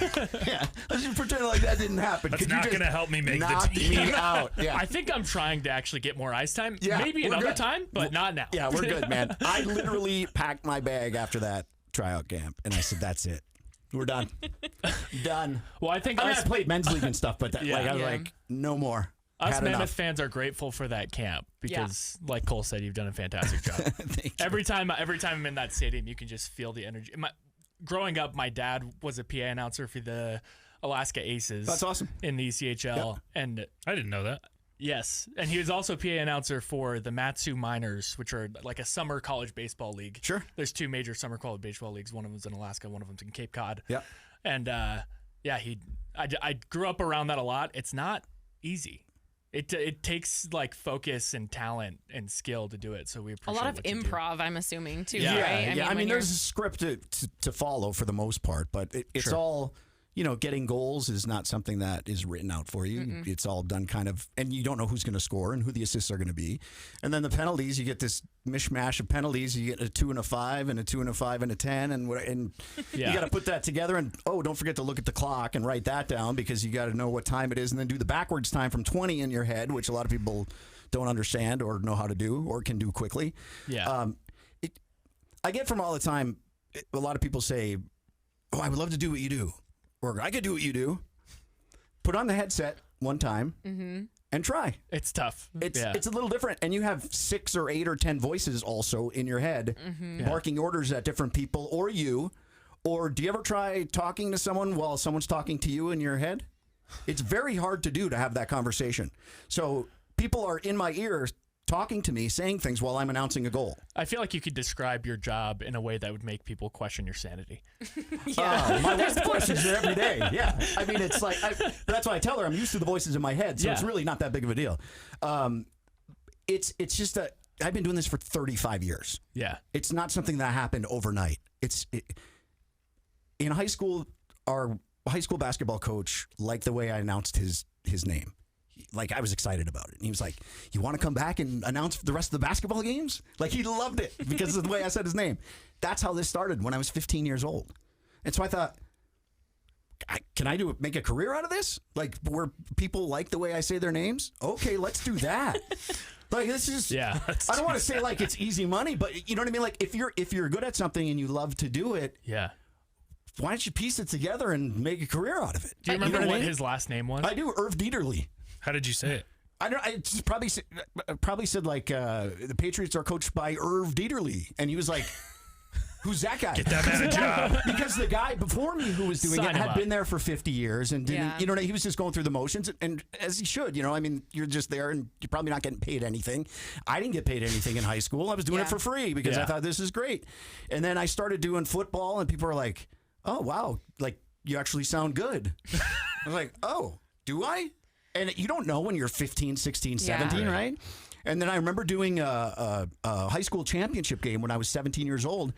Yeah. Let's just pretend like that didn't happen. That's not going to help me make the team. Me out. Yeah. I think I'm trying to actually get more ice time. Yeah, Maybe we're another good. time, but not now. Yeah, we're good, man. I literally packed my bag after that tryout camp, and I said, that's it. We're done. Done. Well, I think I played men's league and stuff, but I was Yeah. like, no more. us Had Mammoth enough. fans are grateful for that camp because, like Cole said, you've done a fantastic job. Thank you. Every time I'm in that stadium, you can just feel the energy. Growing up, my dad was a PA announcer for the Alaska Aces. That's awesome. In the ECHL, and I didn't know that. yes, and he was also PA announcer for the Matsu Miners, which are like a summer college baseball league. Sure. There's 2 major summer college baseball leagues. One of them's in Alaska, one of them's in Cape Cod. Yeah. And I grew up around that a lot. It's not easy. It takes like focus and talent and skill to do it. So we A appreciate lot of what you do. improv, I'm assuming, too, Yeah. right? Yeah, I when mean, you're- there's a script to follow for the most part, but it's all, getting goals is not something that is written out for you. Mm-mm. It's all done kind of, and you don't know who's going to score and who the assists are going to be. And then the penalties, you get this mishmash of penalties. You get a 2 and a 5 and a 2 and a 5 and a 10. And you got to put that together. And, don't forget to look at the clock and write that down because you got to know what time it is. And then do the backwards time from 20 in your head, which a lot of people don't understand or know how to do or can do quickly. Yeah. I get from all the time, a lot of people say, I would love to do what you do. Or I could do what you do. Put on the headset one time and try. It's tough. It's a little different. And you have 6 or 8 or 10 voices also in your head barking orders at different people or you. Or do you ever try talking to someone while someone's talking to you in your head? It's very hard to do to have that conversation. So people are in my ear talking to me, saying things while I'm announcing a goal. I feel like you could describe your job in a way that would make people question your sanity. My wife questions it every day. Yeah. I mean, it's like, that's why I tell her I'm used to the voices in my head. So it's really not that big of a deal. It's just I've been doing this for 35 years. Yeah. It's not something that happened overnight. In high school, our high school basketball coach liked the way I announced his name. Like, I was excited about it. And he was like, you want to come back and announce the rest of the basketball games? Like, he loved it because of the way I said his name. That's how this started when I was 15 years old. And so I thought, can I make a career out of this? Like, where people like the way I say their names? Okay, let's do that. Like, this is, I don't want to say like it's easy money, but you know what I mean? Like, if you're good at something and you love to do it, why don't you piece it together and make a career out of it? Do you remember what his last name was? I do, Irv Dieterle. How did you say it? I just probably said like the Patriots are coached by Irv Dieterle, and he was like, "Who's that guy? Get that man a job." Because the guy before me who was doing it had been there for 50 years and didn't, he was just going through the motions, and as he should, I mean, you're just there and you're probably not getting paid anything. I didn't get paid anything in high school. I was doing it for free because I thought this is great, and then I started doing football, and people are like, "Oh wow, like you actually sound good." I was like, "Oh, do I?" And you don't know when you're 15, 16, 17, right? And then I remember doing a high school championship game when I was 17 years old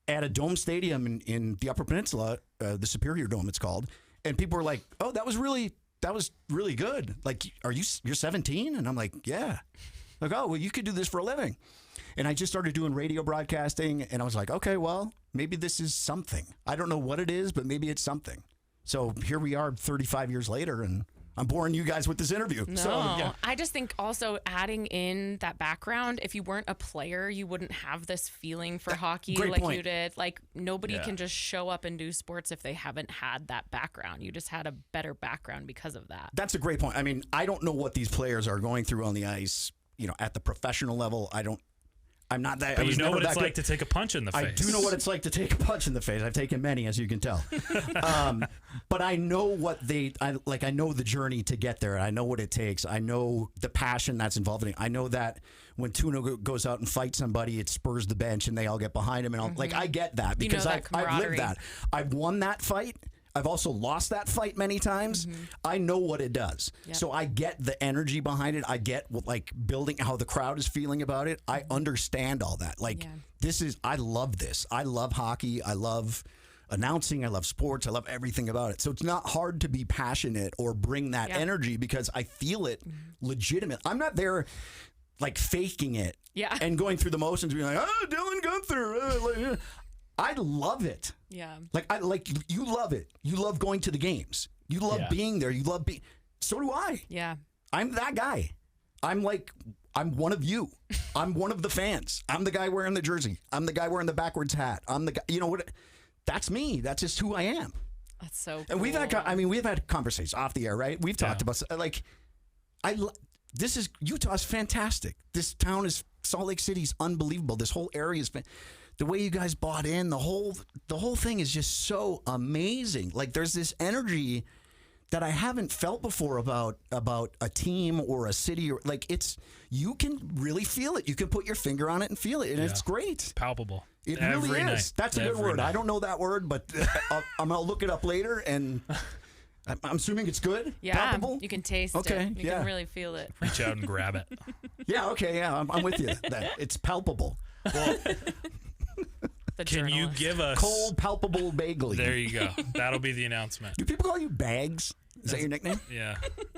at a dome stadium in the Upper Peninsula, the Superior Dome it's called. And people were like, "Oh, that was really good. Like, you're 17?" And I'm like, "Yeah." Like, "Oh, well, you could do this for a living." And I just started doing radio broadcasting, and I was like, "Okay, well, maybe this is something. I don't know what it is, but maybe it's something." So here we are 35 years later, and I'm boring you guys with this interview. No, So, I just think also adding in that background, if you weren't a player, you wouldn't have this feeling for hockey like you did. Like, nobody can just show up and do sports if they haven't had that background. You just had a better background because of that. That's a great point. I mean, I don't know what these players are going through on the ice, at the professional level. I'm not that. But you know what it's like to take a punch in the face. I do know what it's like to take a punch in the face. I've taken many, as you can tell. But I know I know the journey to get there. I know what it takes. I know the passion that's involved in it. I know that when Tuna goes out and fights somebody, it spurs the bench and they all get behind him. And I get that because I've lived that. I've won that fight. I've also lost that fight many times. I know what it does. Yep. So I get the energy behind it. I get building how the crowd is feeling about it. I understand all that. I love this. I love hockey. I love announcing. I love sports. I love everything about it. So it's not hard to be passionate or bring that energy because I feel it legitimate. I'm not there like faking it. Yeah. And going through the motions, being like, oh, Dylan Guenther. I love it. Yeah. Like you love it. You love going to the games. You love being there. You love being. So do I. Yeah. I'm that guy. I'm one of you. I'm one of the fans. I'm the guy wearing the jersey. I'm the guy wearing the backwards hat. I'm the guy. You know what? That's me. That's just who I am. That's so cool. And we've had conversations off the air, right? We've talked about like, Utah's fantastic. This town is Salt Lake City's unbelievable. This whole area has been. The way you guys bought in, the whole thing is just so amazing. Like there's this energy that I haven't felt before about a team or a city, or like you can really feel it. You can put your finger on it and feel it, and it's great. Palpable. It really is. Night. That's a good word. Night. I don't know that word, but I'm gonna look it up later, and I'm assuming it's good. Yeah, palpable. You can taste it. You can really feel it. Reach out and grab it. Yeah. Okay. Yeah. I'm with you. That it's palpable. Well, can you give us cold, palpable bagel? There you go. That'll be the announcement. Do people call you Bags? Is that your nickname? Yeah.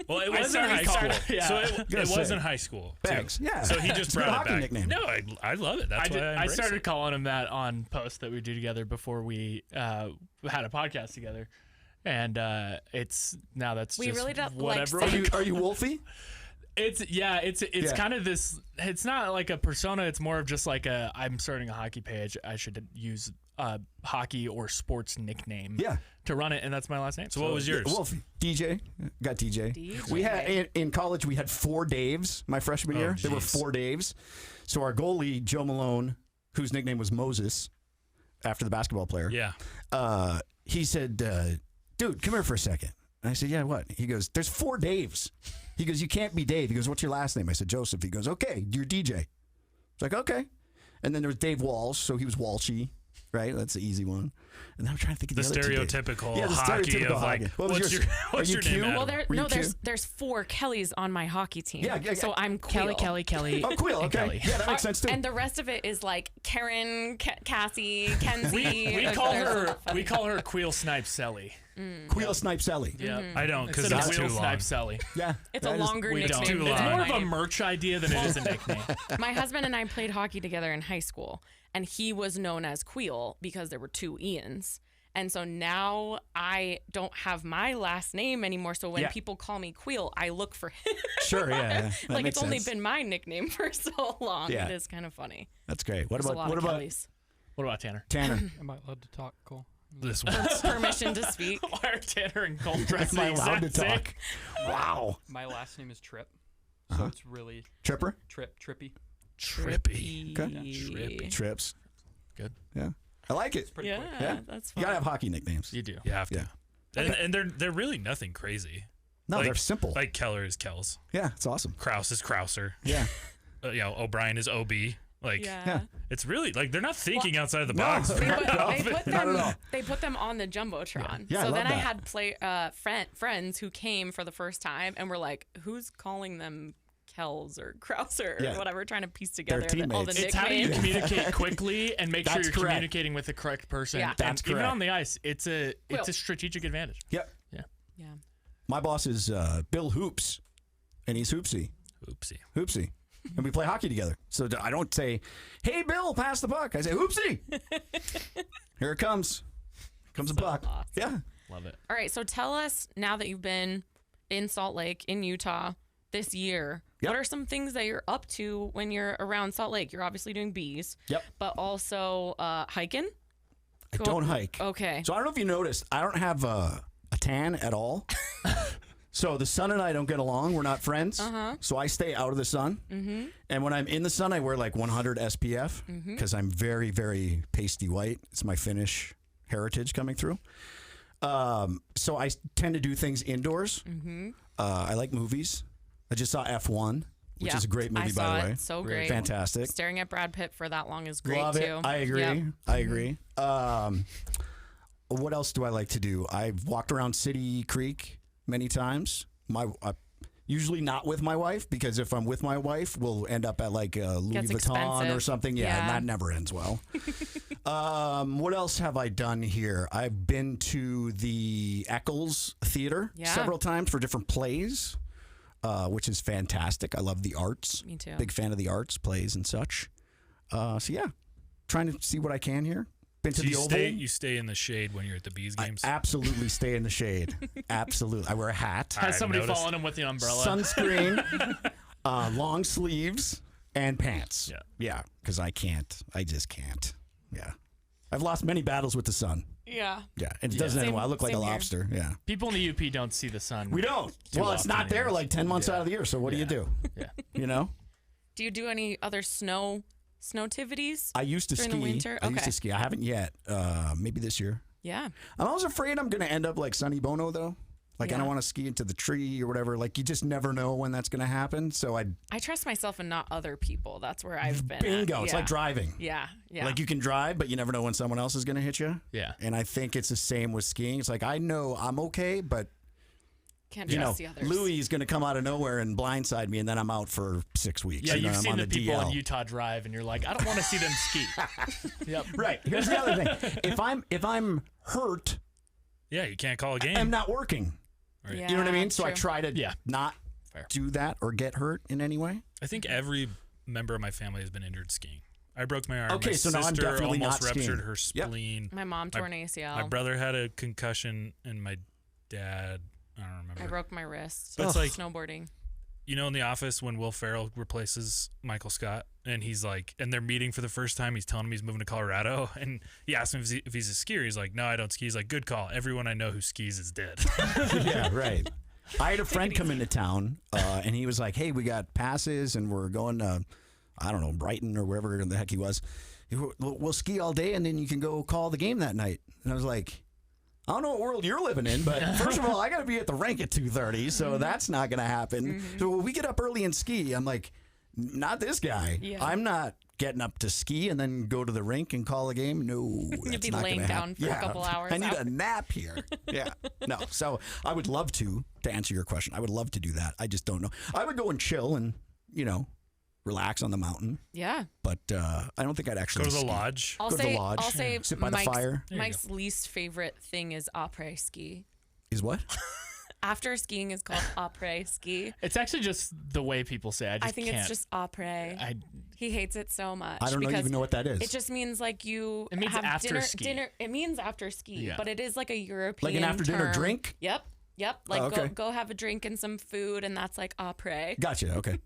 Well, it was in high school. So it was in high school. Bags. Too. Yeah. So he just brought it back. Nickname. No, I love it. That's why I started calling him that on posts that we do together before we had a podcast together. And it's we just really don't whatever. like Are you Wolfie? It's kind of this. It's not like a persona. It's more of just like I'm starting a hockey page. I should use a hockey or sports nickname. To run it, and that's my last name. So what was yours? Wolfie. DJ. Got DJ. We had in college. We had 4 Daves. My freshman year, there were 4 Daves. So our goalie Joe Malone, whose nickname was Moses, after the basketball player. Yeah. He said, "Dude, come here for a second." And I said, "Yeah, what?" He goes, "There's 4 Daves." He goes, "You can't be Dave." He goes, "What's your last name?" I said, "Joseph." He goes, "Okay, you're DJ." It's like, okay. And then there was Dave Walsh, so he was Walshy, right? That's the easy one. And then I'm trying to think of the stereotypical the hockey stereotypical of like, hockey. what's your name? Well, there's 4 Kellys on my hockey team. Yeah. So I'm Queel. Kelly. Oh, Queel. Okay. Kelly. Yeah, that makes sense too. And the rest of it is like Karen, Cassie, Kenzie. we call her Queel Snipe Selly. Queel Snipe Selly. Yeah. I don't, because it's it's too long. Snipe Selly. Yeah. It's a longer nickname. Too long. It's more of a merch idea than it is a nickname. My husband and I played hockey together in high school, and he was known as Queel because there were 2 Ians. And so now I don't have my last name anymore. So when people call me Queel, I look for him. Sure, yeah. Like it's only been my nickname for so long. Yeah. It is kind of funny. That's great. What about Tanner? Am I allowed to talk, Cole? This one. Permission to speak. Why are Tanner and Cole dressed Am I the allowed to exact same? talk? Wow. My last name is Tripp, so it's really Tripper? Trippy. Trippy. Okay. Trippy. Trips. Good. Yeah. I like it. Pretty quick. Yeah. That's You fun. gotta have hockey nicknames. You do. You have to. Yeah. And they're really nothing crazy. No, they're simple. Like Keller is Kells. Yeah, it's awesome. Kraus is Krauser. Yeah. O'Brien is OB. Like, Yeah. it's really like they're not thinking outside the box. They put them on the jumbotron. Yeah, I so love then I that. had friends who came for the first time and were like, "Who's calling them Kells or Krauser or whatever?" Trying to piece together all the nicknames. It's how do you communicate quickly and make sure That's you're correct. communicating with the correct person. Yeah. And That's even correct. on the ice, it's a strategic advantage. Yep. Yeah. My boss is Bill Hoops, and he's Hoopsy. Oopsie. And we play hockey together. So I don't say, "Hey, Bill, pass the puck." I say, "Hoopsy." Here it comes. Comes a puck. Awesome. Yeah. Love it. All right. So tell us, now that you've been in Salt Lake, in Utah this year, what are some things that you're up to when you're around Salt Lake? You're obviously doing bees. Yep. But also hiking? I don't hike. Okay. So I don't know if you noticed, I don't have a tan at all. So the sun and I don't get along. We're not friends. So I stay out of the sun. And when I'm in the sun, I wear like 100 SPF because I'm very, very pasty white. It's my Finnish heritage coming through. So I tend to do things indoors. I like movies. I just saw F1, which is a great movie, by the way. So great. Fantastic. Staring at Brad Pitt for that long is great Love too. it. I agree. Yep. I agree. What else do I like to do? I've walked around City Creek many times. Usually not with my wife, because if I'm with my wife, we'll end up at like Louis Gets Vuitton expensive. or something. Yeah, and that never ends well. What else have I done here? I've been to the Eccles Theater several times for different plays. which is fantastic. I love the arts. Me too. Big fan of the arts, plays and such. So yeah, trying to see what I can here. Been to So the you Oval. you stay in the shade when you're at the Bees games? I absolutely stay in the shade. Absolutely. I wear a hat, Has I've somebody noticed. following him with the umbrella? sunscreen, long sleeves, and pants. Yeah. Yeah, because I just can't. Yeah. I've lost many battles with the sun. Yeah. Yeah, it doesn't end Same- well. I look like a same here. lobster. Yeah. People in the UP don't see the sun. We don't. Too Well, it's often not there anyways. like 10 months out of the year, so what do you do? Yeah. You know? Do you do any other snowtivities? I used to During ski. the winter? I used Okay. to ski. I haven't yet. Maybe this year. Yeah. I'm always afraid I'm going to end up like Sonny Bono, though. Like, I Yeah. don't want to ski into the tree or whatever. Like, you just never know when that's going to happen. So I trust myself and not other people. That's where I've been. bingo. At. It's Yeah. like driving. Yeah. Yeah. Like, you can drive, but you never know when someone else is going to hit you. Yeah. And I think it's the same with skiing. It's like, I know I'm okay, but, Can't you know, trust the others. Louis is going to come out of nowhere and blindside me, and then I'm out for 6 weeks. Yeah, You know, you've I'm seen on the people DL. in Utah drive, and you're like, I don't want to see them ski. Yep. Right. Here's the other thing. If I'm hurt, Yeah, you can't call a game. I'm not working. Right. Yeah, You know what I mean? So I true. try to Yeah. not Fair. do that or get hurt in any way. I think every member of my family has been injured skiing. I broke my arm. Okay, my so now I'm sister definitely almost not ruptured skiing. her Yep. spleen. My mom tore an ACL. My brother had a concussion, and my dad, I don't I remember. broke my wrist. But it's like, snowboarding. you know, in The Office when Will Ferrell replaces Michael Scott, and he's like, and they're meeting for the first time. He's telling him he's moving to Colorado, and he asks him if he's a skier. He's like, no, I don't ski. He's like, good call. Everyone I know who skis is dead. Yeah, right. I had a friend come into town, and he was like, hey, we got passes, and we're going to, I don't know, Brighton or wherever the heck he was. We'll ski all day, and then you can go call the game that night. And I was like, I don't know what world you're living in, but first of all, I got to be at the rink at 2:30, so that's not going to happen. So when we get up early and ski, I'm like, not this guy. Yeah. I'm not getting up to ski and then go to the rink and call a game. No, You'd that's be not laying gonna down happen. for a couple hours I need a after. nap here. Yeah, no. So I would love to answer your question. I would love to do that. I just don't know. I would go and chill and relax on the mountain, Yeah. but I don't think I'd actually Go to the ski. lodge. I'll Go to the say lodge, I'll say sit by the Mike's, fire. There you Mike's least favorite thing is après ski. Is what? After skiing is called après ski. It's actually just the way people say it. I think can't. it's just après. He hates it so much. I don't because even know what that is. It just means like you It means have after ski. dinner. It means after ski, Yeah. but it is like a European Like an after dinner term. drink? Yep. Like Oh, okay. go have a drink and some food, and that's like après. Gotcha. Okay.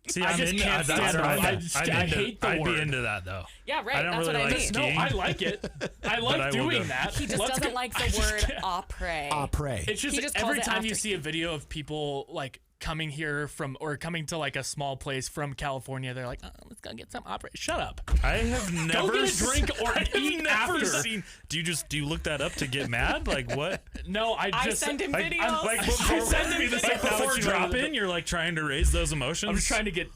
See, I I'm just into can't that's stand what it. I'm I into. hate the I'd word. be into that though. Yeah, right. I don't That's really what I like mean. skiing. No, I like it. I But like I will doing go. that. He just Let's doesn't go- like I the just word can't. après. Après. It's He just just calls every it time you after see a video of people like coming here from or coming to like a small place from California, they're like, let's go get some opera. Shut up. I have never get a drink or I have eat never after. seen. Do you look that up to get mad? Like what? No, I I just send him Like, videos. like I before, send him the like before technology dropping, you're like trying to raise those emotions. I'm just trying to get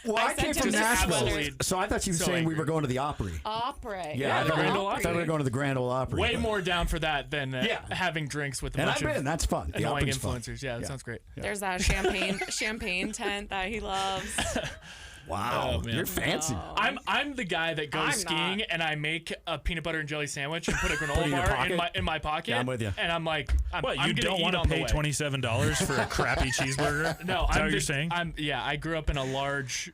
Well, I came sent from him this Nashville, absolutely so I thought you were so saying we angry. were going to the Opry. Après. Yeah, I thought, Grand we, Ole I thought we were going to the Grand Ole Opry. way but- more down for that than Yeah. having drinks with a And bunch I've been. of That's fun. The annoying Opry's fun. influencers. Yeah, that sounds great. There's that champagne tent that he loves. Wow, Oh, man. you're fancy. I'm the guy that goes I'm skiing not. and I make a peanut butter and jelly sandwich and put a Put it granola in your bar pocket? in my pocket. Yeah, I'm with you. And I'm like, I'm What, I'm you gonna don't eat want to on the pay way. $27 for a crappy cheeseburger? No, Is that I'm what you're just, saying? I grew up in a large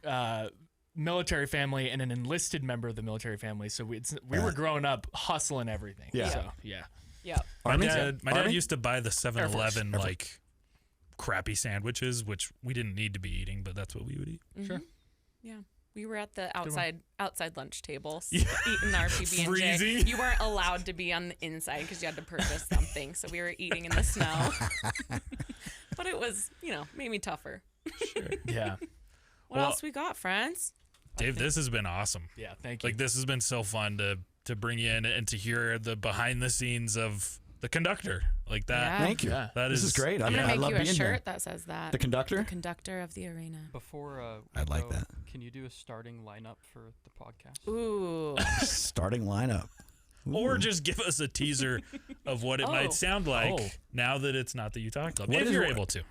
military family and an enlisted member of the military family, so we were growing up hustling everything. Yeah. So, yeah. Yep. My Army? dad Army? used to buy the 7-Eleven Air Force. like crappy sandwiches, which we didn't need to be eating, but that's what we would eat. Sure. Yeah. We were at the outside lunch tables Yeah. eating our PB&J. Freezing. You weren't allowed to be on the inside because you had to purchase something. So we were eating in the snow. But it was, made me tougher. Yeah. What Well- else we got, friends? Dave, this has been awesome. Yeah. Thank you. Like this has been so fun to bring you in and to hear the behind the scenes of the conductor. Like that. Yeah. Thank you. Yeah. That This is great. I'm I going to love make you a being shirt here. that says that. The conductor? Conductor of the arena. Before I like go, that. Can you do a starting lineup for the podcast? Ooh. Starting lineup. Or just give us a teaser of what it might sound like Oh. now that it's not the Utah Club. What if is you're it? able to.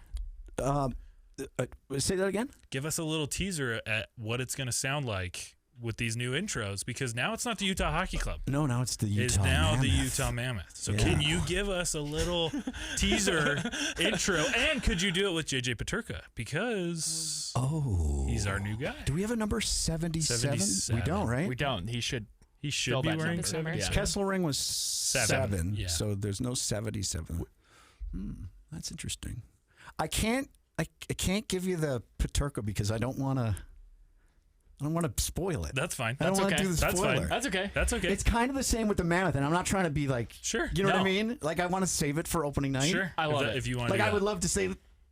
Say that again. Give us a little teaser at what it's going to sound like with these new intros, because now it's not the Utah Hockey Club. No, now it's the Utah It's now Mammoth. the Utah Mammoth. So can you give us a little teaser intro? And could you do it with JJ Peterka? Because he's our new guy. Do we have a number 77? We don't, right? We don't. He should He should fill be that wearing number. 70. Yeah. Kesselring was 7. Yeah. So there's no 77. That's interesting. I can't give you the Peterka because I don't want to spoil it. That's fine. I don't That's want to okay. do the That's spoiler. fine. That's okay. That's okay. It's kind of the same with the Mammoth, and I'm not trying to be like, Sure. you know what I No. mean? Like, I want to save it for opening night. Sure. I love it. If you want Like, to I would love to say,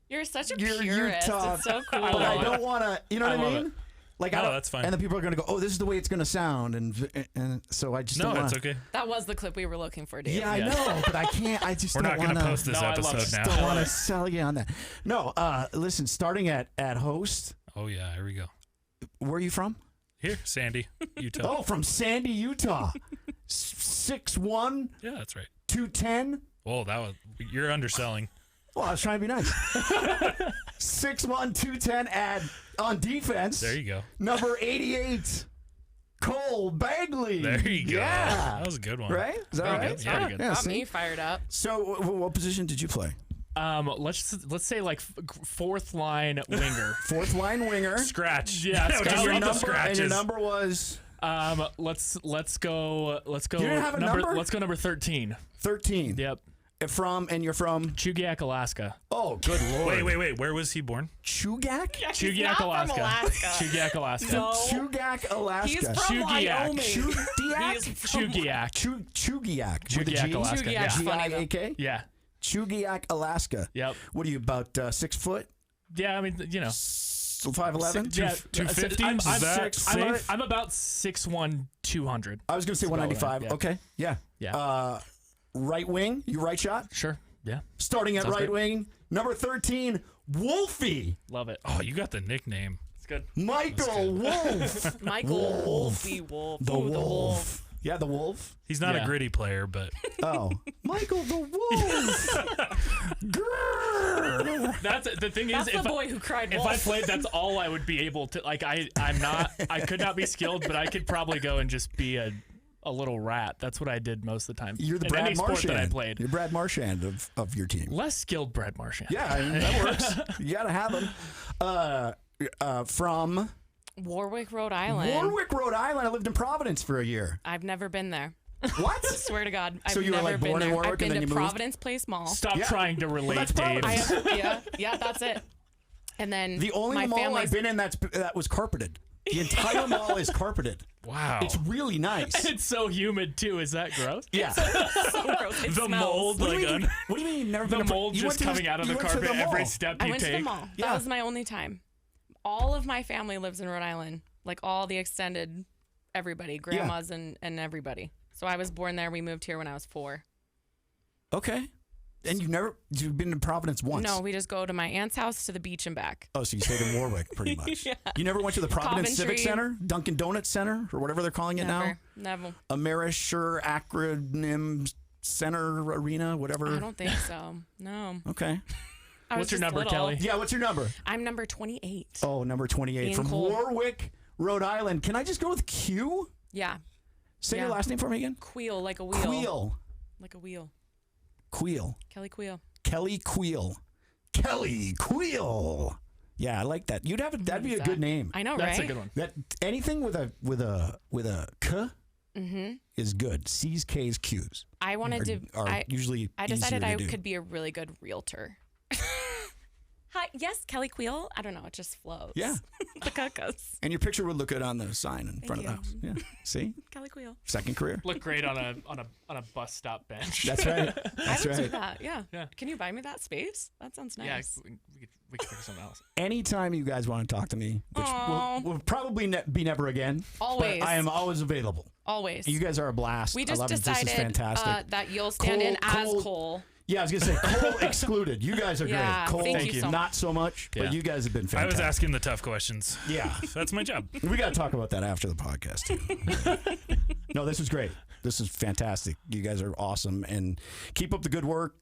You're such a You're purist. Utah. It's so cool. but I don't want to, you know what I love mean? it. Like, No, I don't, that's fine. And the people are going to go, oh, this is the way it's going to sound, and so I just No, don't want it's okay. That was the clip we were looking for, Dave. Yeah, I know, but I can't. I just We're don't not going want to post this No, I love episode it. now. Don't want to sell you on that. No, listen. Starting at host, Oh, yeah. Here we go. where are you from? Here, Sandy, Utah. Oh, from Sandy, Utah. 6'1", Yeah, that's right. 210. Well, you're underselling. Well, I was trying to be nice. 6'1", 210 on defense. There you go. Number 88, Cole Bagley. There you go. Yeah. That was a good one. Right? Is that Very right? good. Yeah. Pretty good. Yeah, Got see? me fired up. So, what position did you play? Let's say like fourth line winger. Fourth line winger. Scratch. Yeah, No, scratch. just And your read the number, and scratches. your number was Let's go. You didn't have a number? Let's go number 13. 13. Yep. And you're from? Chugiak, Alaska. Oh, good lord. Wait. Where was he born? Chugach? He's Chugiak, not from Alaska. Alaska. Chugiak, Alaska. No. Chugach, Alaska. He's from Chugiak. Wyoming. Chugiak? He's from Chugiak. Chugiak. With a Chugiak, G? Alaska. Chugiak's Yeah. funny, though. G-I-A-K? Yeah. Chugiak, Alaska. Yep. What are you, about 6 foot? Yeah. I mean, you know. 5'11"? Yeah, 250? I'm, Is that safe? I'm about 6'1", 200. I was going to say About 195. right, yeah. Okay. Yeah. Yeah. Right wing. You right shot? Sure. Yeah. Starting at Sounds right good. wing. Number 13, Wolfie. Love it. Oh, you got the nickname. It's good. Michael Wolf. Michael Wolf. Wolfie Wolf. The Ooh, Wolf. Yeah, the Wolf. He's not Yeah. a gritty player, but Oh. Michael the Wolf. Grrr. That's the thing is, That's the boy who cried if wolf. I played, that's all I would be able to. Like I could not be skilled, but I could probably go and just be a little rat. That's what I did most of the time. You're the in Brad any sport Marchand. that I played. You're Brad Marchand of your team. Less skilled Brad Marchand. Yeah, I mean, that works. You got to have him. From Warwick, Rhode Island. Warwick, Rhode Island. I lived in Providence for a year. I've never been there. What? Swear to God, I've So you were, never like, been born in there. Warwick I've been and then to you moved? Providence Place Mall. Stop Yeah. trying to relate, that's Dave. Providence. Yeah, that's it. And then The only my mall family's I've been in that was carpeted. The entire mall is carpeted. wow. It's really nice. It's so humid too. Is that gross? Yeah. so gross. It the smells. mold, What do like you mean? What do you mean you've never The been to- mold you just went to coming out of the you went to carpet every mall. step I you went take. to the mall. Yeah. That was my only time. All of my family lives in Rhode Island. Like all the extended, everybody, grandmas and everybody. So I was born there. We moved here when I was 4. Okay. And you've been to Providence once? No, we just go to my aunt's house to the beach and back. Oh, so you stayed in Warwick pretty much. Yeah. You never went to the Providence Civic Coventry. Center, Dunkin' Donuts Center, or whatever they're calling it now? Never. Amerisher Acronym Center Arena, whatever. I don't think so. No. Okay. I was What's your just number, little. Kelly? Yeah, what's your number? I'm number 28. Oh, number 28. Being From cold. Warwick, Rhode Island. Can I just go with Q? Yeah. Say Yeah. your last name for me again. Queel, like a wheel. Queel. Like a wheel. Queel. Kelly Queel. Kelly Queel. Kelly Queel. Yeah, I like that. That'd be a good name. I know, That's right? a good one. That anything with a K is good. C's, K's, Q's. I wanted to. Are usually I decided easier I to do. could be a really good realtor. Hi, yes, Kelly Queel. I don't know. It just flows. Yeah. The cuckoos. And your picture would look good on the sign in front of the you. house. Yeah. See? Kelly Queel. Second career. Look great on a bus stop bench. That's right. I That's would do right. that. Yeah. Yeah. Can you buy me that space? That sounds Yeah, nice. we could figure something else. Anytime you guys want to talk to me, which Aw. will probably be never again. Always. But I am always available. Always. You guys are a blast. We I just love it. decided This is fantastic. that you'll stand in as Cole. Yeah, I was gonna say Cole excluded. You guys are Yeah, great. Cole, thank you so not so much, Yeah. but you guys have been I fantastic. was asking the tough questions. Yeah, That's my job. we got to talk about that after the podcast too. No, this is great. This is fantastic. You guys are awesome, and keep up the good work.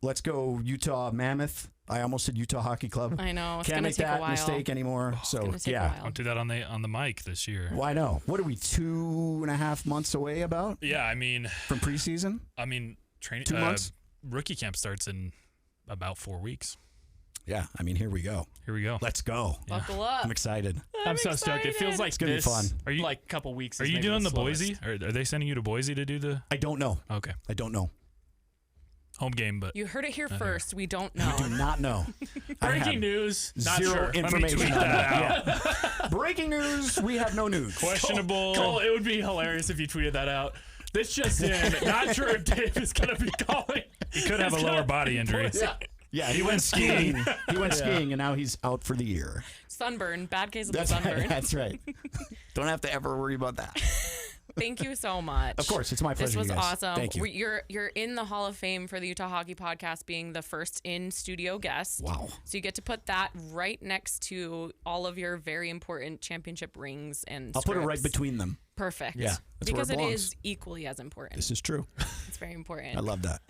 let's go Utah Mammoth. I almost said Utah Hockey Club. I know. It's Can't gonna make take a that while. mistake anymore. So yeah, Don't do that on the mic this year. Well, I know. What are we 2.5 months away about Yeah, I mean, from preseason? Training 2 months. Rookie camp starts in about 4 weeks. Yeah, I mean, here we go. Here we go. Let's go. Buckle up. I'm excited. I'm so stoked. It feels like It's gonna be fun. Are you like a couple weeks. Are is you maybe doing the slowest. Boise? Are they sending you to Boise to do the? I don't know. Okay, I don't know. home game, but You heard it here first. We don't know. Do not know. I have Breaking news. Not Zero sure. information. tweet on that Yeah. Breaking news. We have no news. questionable. Cole, it would be hilarious if you tweeted that out. This just in. Not sure if Dave is going to be calling. He could have a lower body injury. Yeah, he went skiing. He went skiing, and now he's out for the year. Sunburn. Bad case of the That's sunburn. right. That's right. Don't have to ever worry about that. Thank you so much. Of course, it's my pleasure. This was you guys. awesome. Thank you. You're in the Hall of Fame for the Utah Hockey Podcast, being the first in studio guest. Wow. So you get to put that right next to all of your very important championship rings and. I'll put it right strips. between them. Perfect. Yeah, that's because where it it belongs. is equally as important. This is true. It's very important. I love that.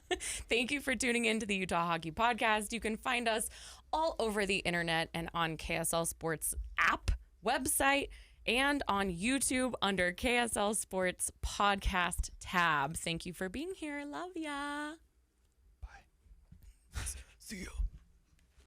Thank you for tuning in to the Utah Hockey Podcast. You can find us all over the internet and on KSL Sports app, website, and on YouTube under KSL Sports Podcast tab. Thank you for being here. Love ya. Bye. See ya.